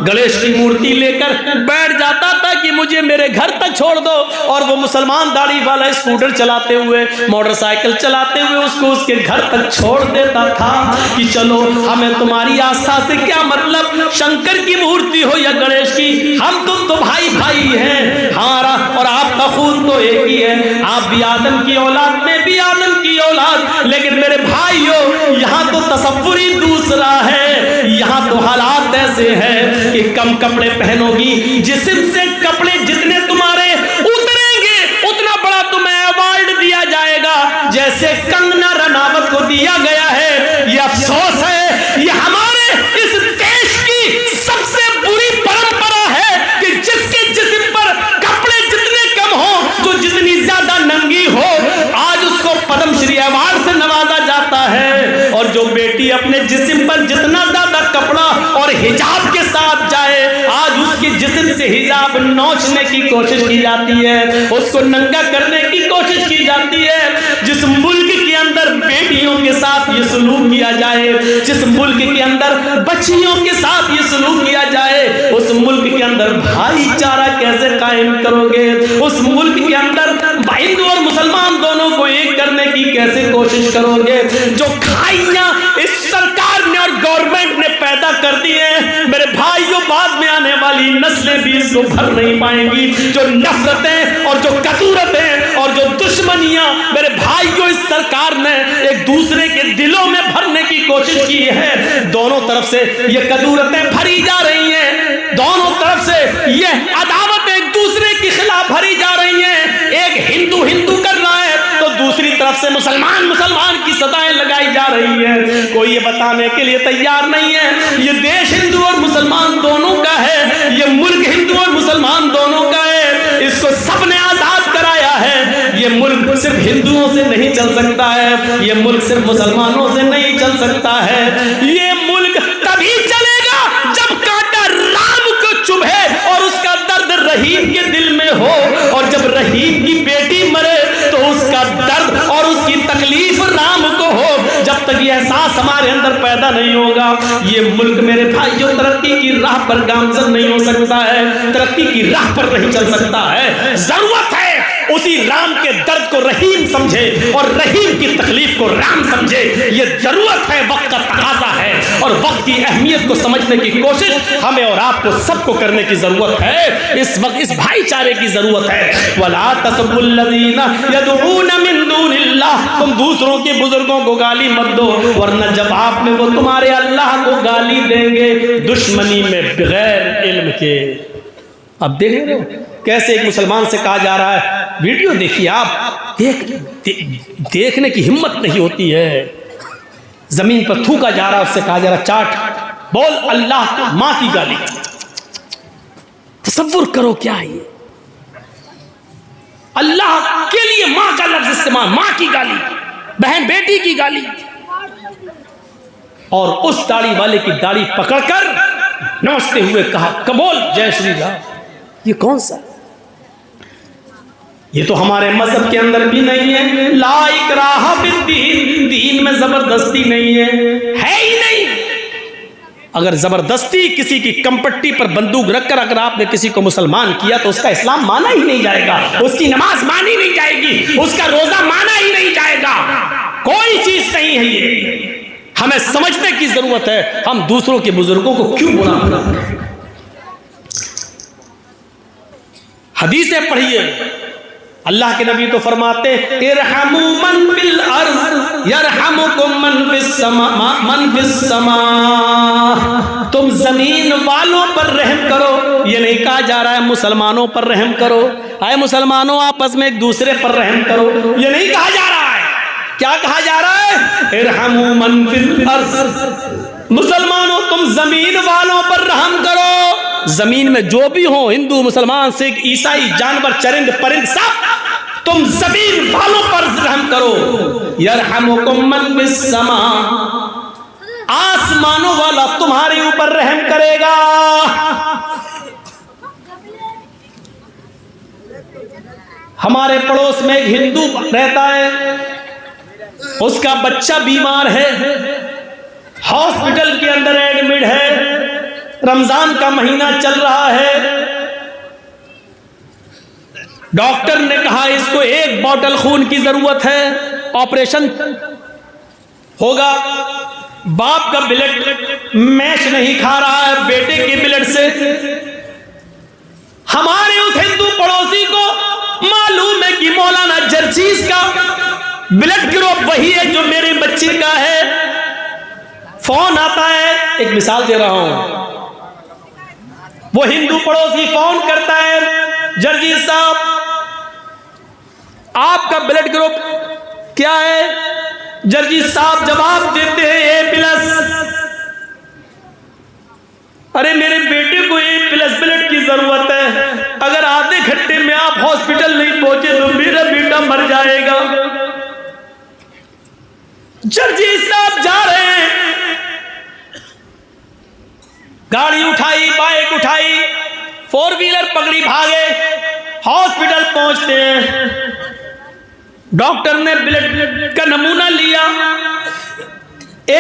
गणेश की मूर्ति लेकर बैठ जाता था कि मुझे मेरे घर तक छोड़ दो, और वो मुसलमान दाढ़ी वाला स्कूटर चलाते हुए, मोटरसाइकिल चलाते हुए उसको उसके घर तक छोड़ देता था कि चलो, हमें तुम्हारी आस्था से क्या मतलब, शंकर की मूर्ति हो या गणेश की, हम तुम तो भाई भाई हैं, हमारा और आपका खून तो एक ही है, आप भी आदम की औलाद, मैं भी आदम की औलाद। लेकिन मेरे भाइयों, यहाँ तो तसव्वुर ही दूसरा है। यहाँ तो हालात ऐसे हैं कि कम कपड़े पहनोगी, जिस्म से कपड़े जितने तुम्हारे उतरेंगे उतना बड़ा तुम्हें अवार्ड दिया जाएगा, जैसे कंगना रनावत को दिया गया है। ये अफसोस है, ये हमारे इस देश की सबसे बुरी परंपरा है कि जिसके जिस्म पर कपड़े जितने कम हो, जो जितनी ज्यादा नंगी हो, आज उसको पद्मश्री अवार्ड से नवाजा जाता है। और जो बेटी अपने जिस्म पर जितना ज्यादा कपड़ा और हिजाब के साथ जाए, आज उसके जिस्म से हिजाब नोचने की कोशिश की जाती है, उसको नंगा करने की कोशिश की जाती है। जिस मुल्क के अंदर बेटियों के साथ ये सलूक किया जाए, जिस मुल्क के अंदर बच्चियों के साथ ये सलूक किया जाए, उस मुल्क के अंदर भाईचारा कैसे कायम करोगे? उस मुल्क के अंदर हिंदू और मुसलमान दोनों को एक करने की कैसे कोशिश करोगे? जो खाइयां इस सरकार ने और गवर्नमेंट ने पैदा कर दी है, मेरे भाइयों, बाद में आने वाली नस्लें भी इसको भर नहीं पाएंगी। जो नफरतें और जो कतूरतें और जो दुश्मनियां मेरे भाइयों इस सरकार ने एक दूसरे के दिलों में भरने की कोशिश की है, दोनों तरफ से ये कतूरतें भरी जा रही हैं, दोनों तरफ से ये अदावत एक दूसरे के खिलाफ भरी जा रही है। एक हिंदू कर रहा है तो दूसरी तरफ से मुसलमान की सदाएं लगाई जा रही है। कोई ये बताने के लिए तैयार नहीं है ये देश हिंदू और मुसलमान दोनों का है, ये मुल्क हिंदू और मुसलमान दोनों का है, इसको सबने आजाद कराया है। ये मुल्क सिर्फ हिंदुओं से नहीं चल सकता है, ये मुल्क सिर्फ मुसलमानों से नहीं चल सकता है। ये मुल्क तभी चलेगा जब कांटा राम को चुभे और उसका दर्द रहीम के दिल में हो, और जब रहीम की बेटी मरे तो उसका दर्द और उसकी तकलीफ राम को हो। जब तक ये एहसास हमारे अंदर पैदा नहीं होगा, ये मुल्क मेरे भाइयों तरक्की की राह पर गामजन नहीं हो सकता है, तरक्की की राह पर नहीं चल सकता है। जरूरत है उसी राम के दर्द को रहीम समझे और रहीम की तकलीफ को राम समझे। ये जरूरत है, वक्त का तकाजा है, और वक्त की अहमियत को समझने की कोशिश हमें और आपको सबको करने की जरूरत है। इस वक्त इस भाईचारे की जरूरत है। वला तसब्बुल्लज़ीना यदऊना मिन दूनिल्लाह, तुम दूसरों के बुजुर्गों को गाली मत दो, वरना जवाब में वो तुम्हारे अल्लाह को गाली देंगे दुश्मनी में बगैर इल्म के। अब देख रहे हो कैसे एक मुसलमान से कहा जा रहा है, वीडियो देखिए आप, देखने की हिम्मत नहीं होती है, जमीन पर थूका जा रहा है, उससे कहा जा रहा चाट बोल अल्लाह को मां की गाली। तसव्वुर करो क्या है ये, अल्लाह के लिए मां का लफ्ज इस्तेमाल, मां की गाली, बहन बेटी की गाली, और उस दाढ़ी वाले की दाढ़ी पकड़कर नोचते हुए कहा कबूल जय श्री राम। ये कौन सा? ये तो हमारे मजहब के अंदर भी नहीं है। ला इकराहा फिद्दीन, दीन में जबरदस्ती नहीं है ही नहीं। अगर जबरदस्ती किसी की कंपट्टी पर बंदूक रखकर अगर आपने किसी को मुसलमान किया तो उसका इस्लाम माना ही नहीं जाएगा, उसकी नमाज मानी नहीं जाएगी, उसका रोजा माना ही नहीं जाएगा। कोई चीज नहीं है ये। हमें समझने की जरूरत है हम दूसरों के बुजुर्गों को क्यों बुरा मानते हैं। हदीसें पढ़िए। अल्लाह के नबी तो फरमाते इरहमू मन फिल अर्ज़ यरहमुकुम मन फिस समा। तुम जमीन वालों पर रहम करो, ये नहीं कहा जा रहा है मुसलमानों पर रहम करो, आए मुसलमानों आपस में एक दूसरे पर रहम करो, ये नहीं कहा जा रहा है। क्या कहा जा रहा है? इरहमू मन फिल अर्ज़, मुसलमानों तुम जमीन वालों पर रहम करो। जमीन में जो भी हो, हिंदू मुसलमान सिख ईसाई जानवर चरिंद परिंद सब, तुम जमीन वालों पर रहम करो। यरहमुकुम मन फिस समा, आसमानों वाला तुम्हारे ऊपर रहम करेगा। हमारे पड़ोस में एक हिंदू रहता है, उसका बच्चा बीमार है, हॉस्पिटल के अंदर एडमिट है, रमजान का महीना चल रहा है। डॉक्टर ने कहा इसको 1 बॉटल खून की जरूरत है, ऑपरेशन होगा। बाप का ब्लड मैच नहीं खा रहा है बेटे के ब्लड से। हमारे उस हिंदू पड़ोसी को मालूम है कि मौलाना जर्जीस का ब्लड ग्रुप वही है जो मेरे बच्चे का है। फोन आता है, एक मिसाल दे रहा हूं, वो हिंदू पड़ोसी फोन करता है, जर्जीस साहब आपका ब्लड ग्रुप क्या है? जर्जीस साहब जवाब देते हैं A+। अरे मेरे बेटे को A+ ब्लड की जरूरत है, अगर आधे घंटे में आप हॉस्पिटल नहीं पहुंचे तो मेरा बेटा मर जाएगा। जर्जीस साहब जा रहे हैं, गाड़ी उठाई, बाइक उठाई, 4 व्हीलर पकड़ी, भागे, हॉस्पिटल पहुंचते हैं। डॉक्टर ने ब्लड का नमूना लिया, A+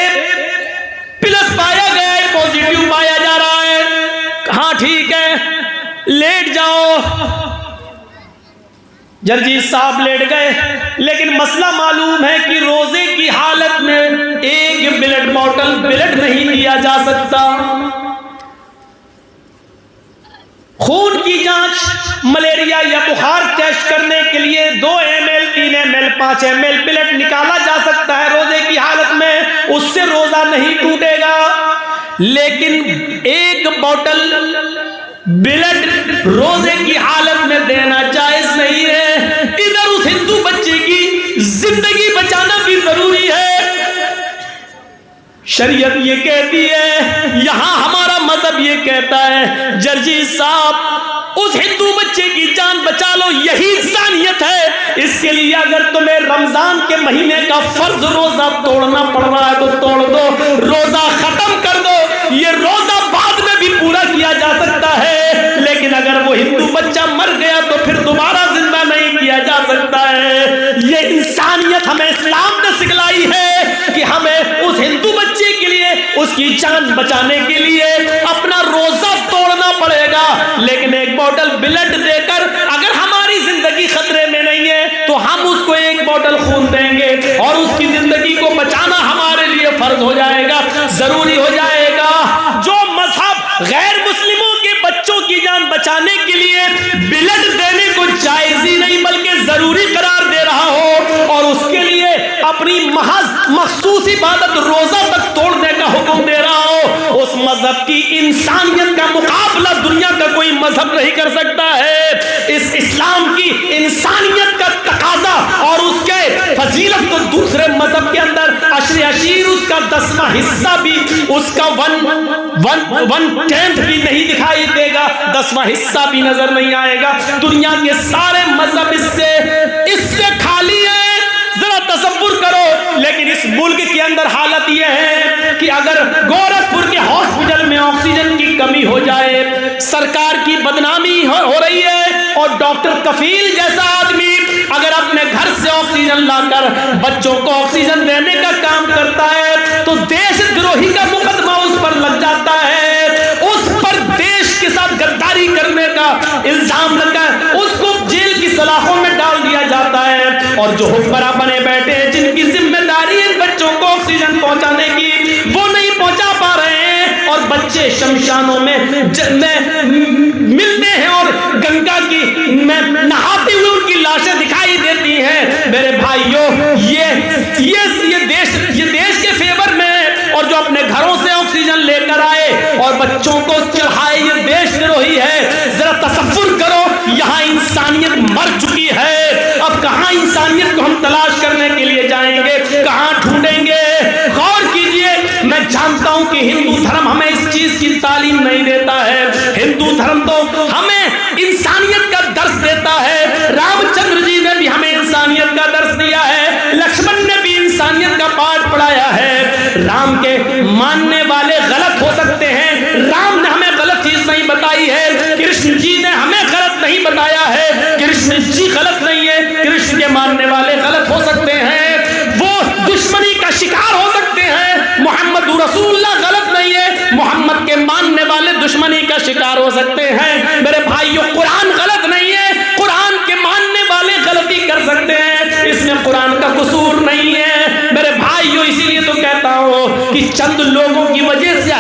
पाया गया है, पॉजिटिव पाया जा रहा है। हाँ ठीक है, लेट जाओ। जर्जीस साहब लेट गए, लेकिन मसला मालूम है कि रोजे की हालत में 1 ब्लड बॉटल ब्लड नहीं लिया जा सकता। खून की जांच, मलेरिया या बुखार टेस्ट करने के लिए 2 ml 3 ml 5 ml ब्लड निकाला जा सकता है रोजे की हालत में, उससे रोजा नहीं टूटेगा। लेकिन 1 बॉटल ब्लड रोजे की हालत में देना जायज नहीं है। इधर उस हिंदू बच्चे की जिंदगी बचाना भी जरूरी है। शरीयत ये कहती है, यहां हमारा मजहब ये कहता है, जर्जीस साहब उस हिंदू बच्चे की जान बचा लो, यही इंसानियत है। इसके लिए अगर तुम्हें रमजान के महीने का फर्ज रोजा तोड़ना पड़ रहा है तो तोड़ दो, रोजा खत्म कर दो। ये रोजा बाद में भी पूरा किया जा सकता है, लेकिन अगर वो हिंदू बच्चा मर गया तो फिर दोबारा जिंदा नहीं किया जा सकता है। ये इंसानियत हमें इस्लाम ने सिखलाई है कि हमें उस हिंदू बच्चे के लिए, उसकी जान बचाने के लिए अपना रोजा तोड़ना पड़ेगा। लेकिन 1 बॉटल ब्लड देकर अगर हमारी जिंदगी खतरे में नहीं है तो हम उसको 1 बॉटल खून देंगे और उसकी जिंदगी को बचाना हमारे लिए फर्ज हो जाएगा, जरूरी हो जाएगा। जो मजहब गैर मुस्लिमों के बच्चों की जान बचाने के लिए ब्लड देने को जायज ही नहीं बल्कि जरूरी करार दे रहा हो और उसके लिए अपनी महज मखसूस इबादत रोजा तक तोड़ने का हुक्म दे रहा हो, उस मजहब की इंसानियत का मुकाबला दुनिया का कोई मजहब नहीं कर सकता है। इस इस्लाम की इंसानियत का तकाजा और उसके फजीलत को दूसरे मजहब के अंदर अशरे अशीर उसका 10वां हिस्सा भी, उसका 1/10 भी नहीं दिखाई देगा, 10वां हिस्सा भी नजर नहीं आएगा। दुनिया के सारे मजहब इससे खाली है, जरा तसव्वुर करो। लेकिन इस मुल्क के अंदर हालत यह है कि अगर गोरखपुर के हॉस्पिटल में ऑक्सीजन की कमी हो जाए, सरकार की बदनामी हो रही है और डॉक्टर कफील जैसा आदमी अगर अपने घर से ऑक्सीजन लाकर बच्चों को ऑक्सीजन देने का काम करता है तो देशद्रोही का मुकदमा उस पर लग जाता है, उस पर देश के साथ गद्दारी करने का इल्जाम लगाकर उसको जेल की सलाखों में डाल दिया जाता है। और जो हुक्मरां बने बैठे हैं, जिनकी जिम्मेदारी है बच्चों को ऑक्सीजन पहुंचाने की, वो नहीं पहुंचा पा रहे हैं और बच्चे शमशानों में मिलने हैं और गंगा की में नहाते हुए उनकी लाशें दिखाई देती हैं। मेरे भाइयों, ये देश के फेवर में, और जो अपने घरों से ऑक्सीजन लेकर आए और बच्चों को चढ़ाए, ये देशद्रोही है। जरा तसव्वुर करो, यहाँ इंसानियत मर चुकी है। अब कहाँ इंसानियत को हम तलाश करने के लिए जाएंगे, कहाँ ढूंढेंगे? गौर कीजिए, मैं जानता हूं कि हिंदू धर्म हमें इस चीज की तालीम नहीं देता है। हिंदू धर्म तो हमें इंसानियत का दर्स देता है। रामचंद्र जी ने भी हमें इंसानियत का दर्स दिया है, लक्ष्मण ने भी इंसानियत का पाठ पढ़ाया है। राम के मानने वाले गलत हो सकते हैं, राम ने हमें गलत चीज नहीं बताई है। कृष्ण जी ने हमें गलत नहीं बताया है, कृष्ण जी गलत नहीं है। कृष्ण के मानने वाले गलत हो सकते हैं, वो दुश्मनी का शिकार हो सकते हैं। मोहम्मद रसूलुल्लाह गलत नहीं है, मोहम्मद के मानने वाले दुश्मनी का शिकार हो सकते हैं। मेरे भाइयों, कुरान गलत नहीं है, कुरान के मानने वाले गलती कर सकते हैं, इसमें कुरान का कसूर नहीं है। मेरे भाइयों, इसीलिए तो कहता हूं कि चंद लोगों की वजह से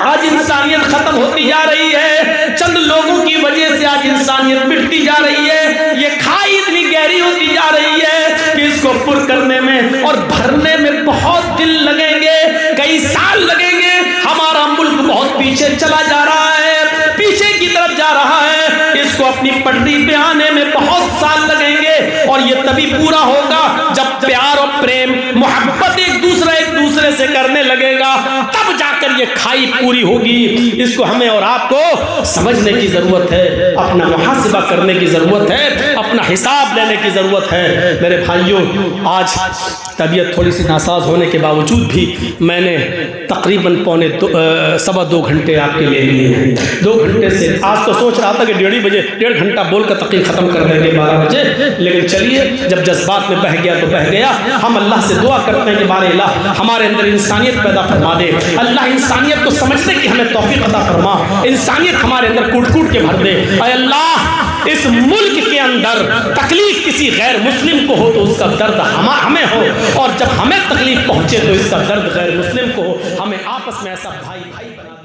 आज इंसानियत खत्म होती जा रही है, चंद लोगों की वजह से आज इंसानियत मिटती जा रही है। ये खाई इतनी गहरी होती जा रही है कि इसको पुर करने में और भरने में बहुत दिन लगेंगे, कई साल लगेंगे। हमारा मुल्क बहुत पीछे चला जा रहा है, पीछे की तरफ जा रहा है। इसको अपनी पटरी पे आने में बहुत साल लगेंगे, और ये तभी पूरा होगा जब प्यार और प्रेम मोहब्बत एक दूसरे से करने लगेगा, तब जाकर ये खाई पूरी होगी। इसको हमें और आपको समझने की जरूरत है, अपना मुहासिबा करने की जरूरत है, अपना हिसाब लेने की जरूरत है। मेरे भाइयों, आज तबीयत थोड़ी सी नासाज होने के बावजूद भी मैंने तकरीबन 1.25 घंटे आपके लिए लिए हैं। 2 घंटे से आज तो सोच रहा था कि 1.5 घंटा बोलकर तकरीर खत्म कर देंगे 12 बजे, लेकिन चलिए, जब जज्बात में बह गया तो बह गया। हम अल्लाह से दुआ करते हैं कि बारे अल्लाह हमारे अंदर इंसानियत पैदा फरमा दे। अल्लाह इंसानियत को समझने की हमें तौफीक अता फरमा, इंसानियत हमारे अंदर कूट कूट के भर दे। अल्लाह, इस मुल्क के अंदर तकलीफ किसी गैर मुस्लिम को हो तो उसका दर्द हमें हो, और जब हमें तकलीफ पहुंचे तो इसका दर्द गैर मुस्लिम को हो। हमें आपस में ऐसा भाई भाई बना दे।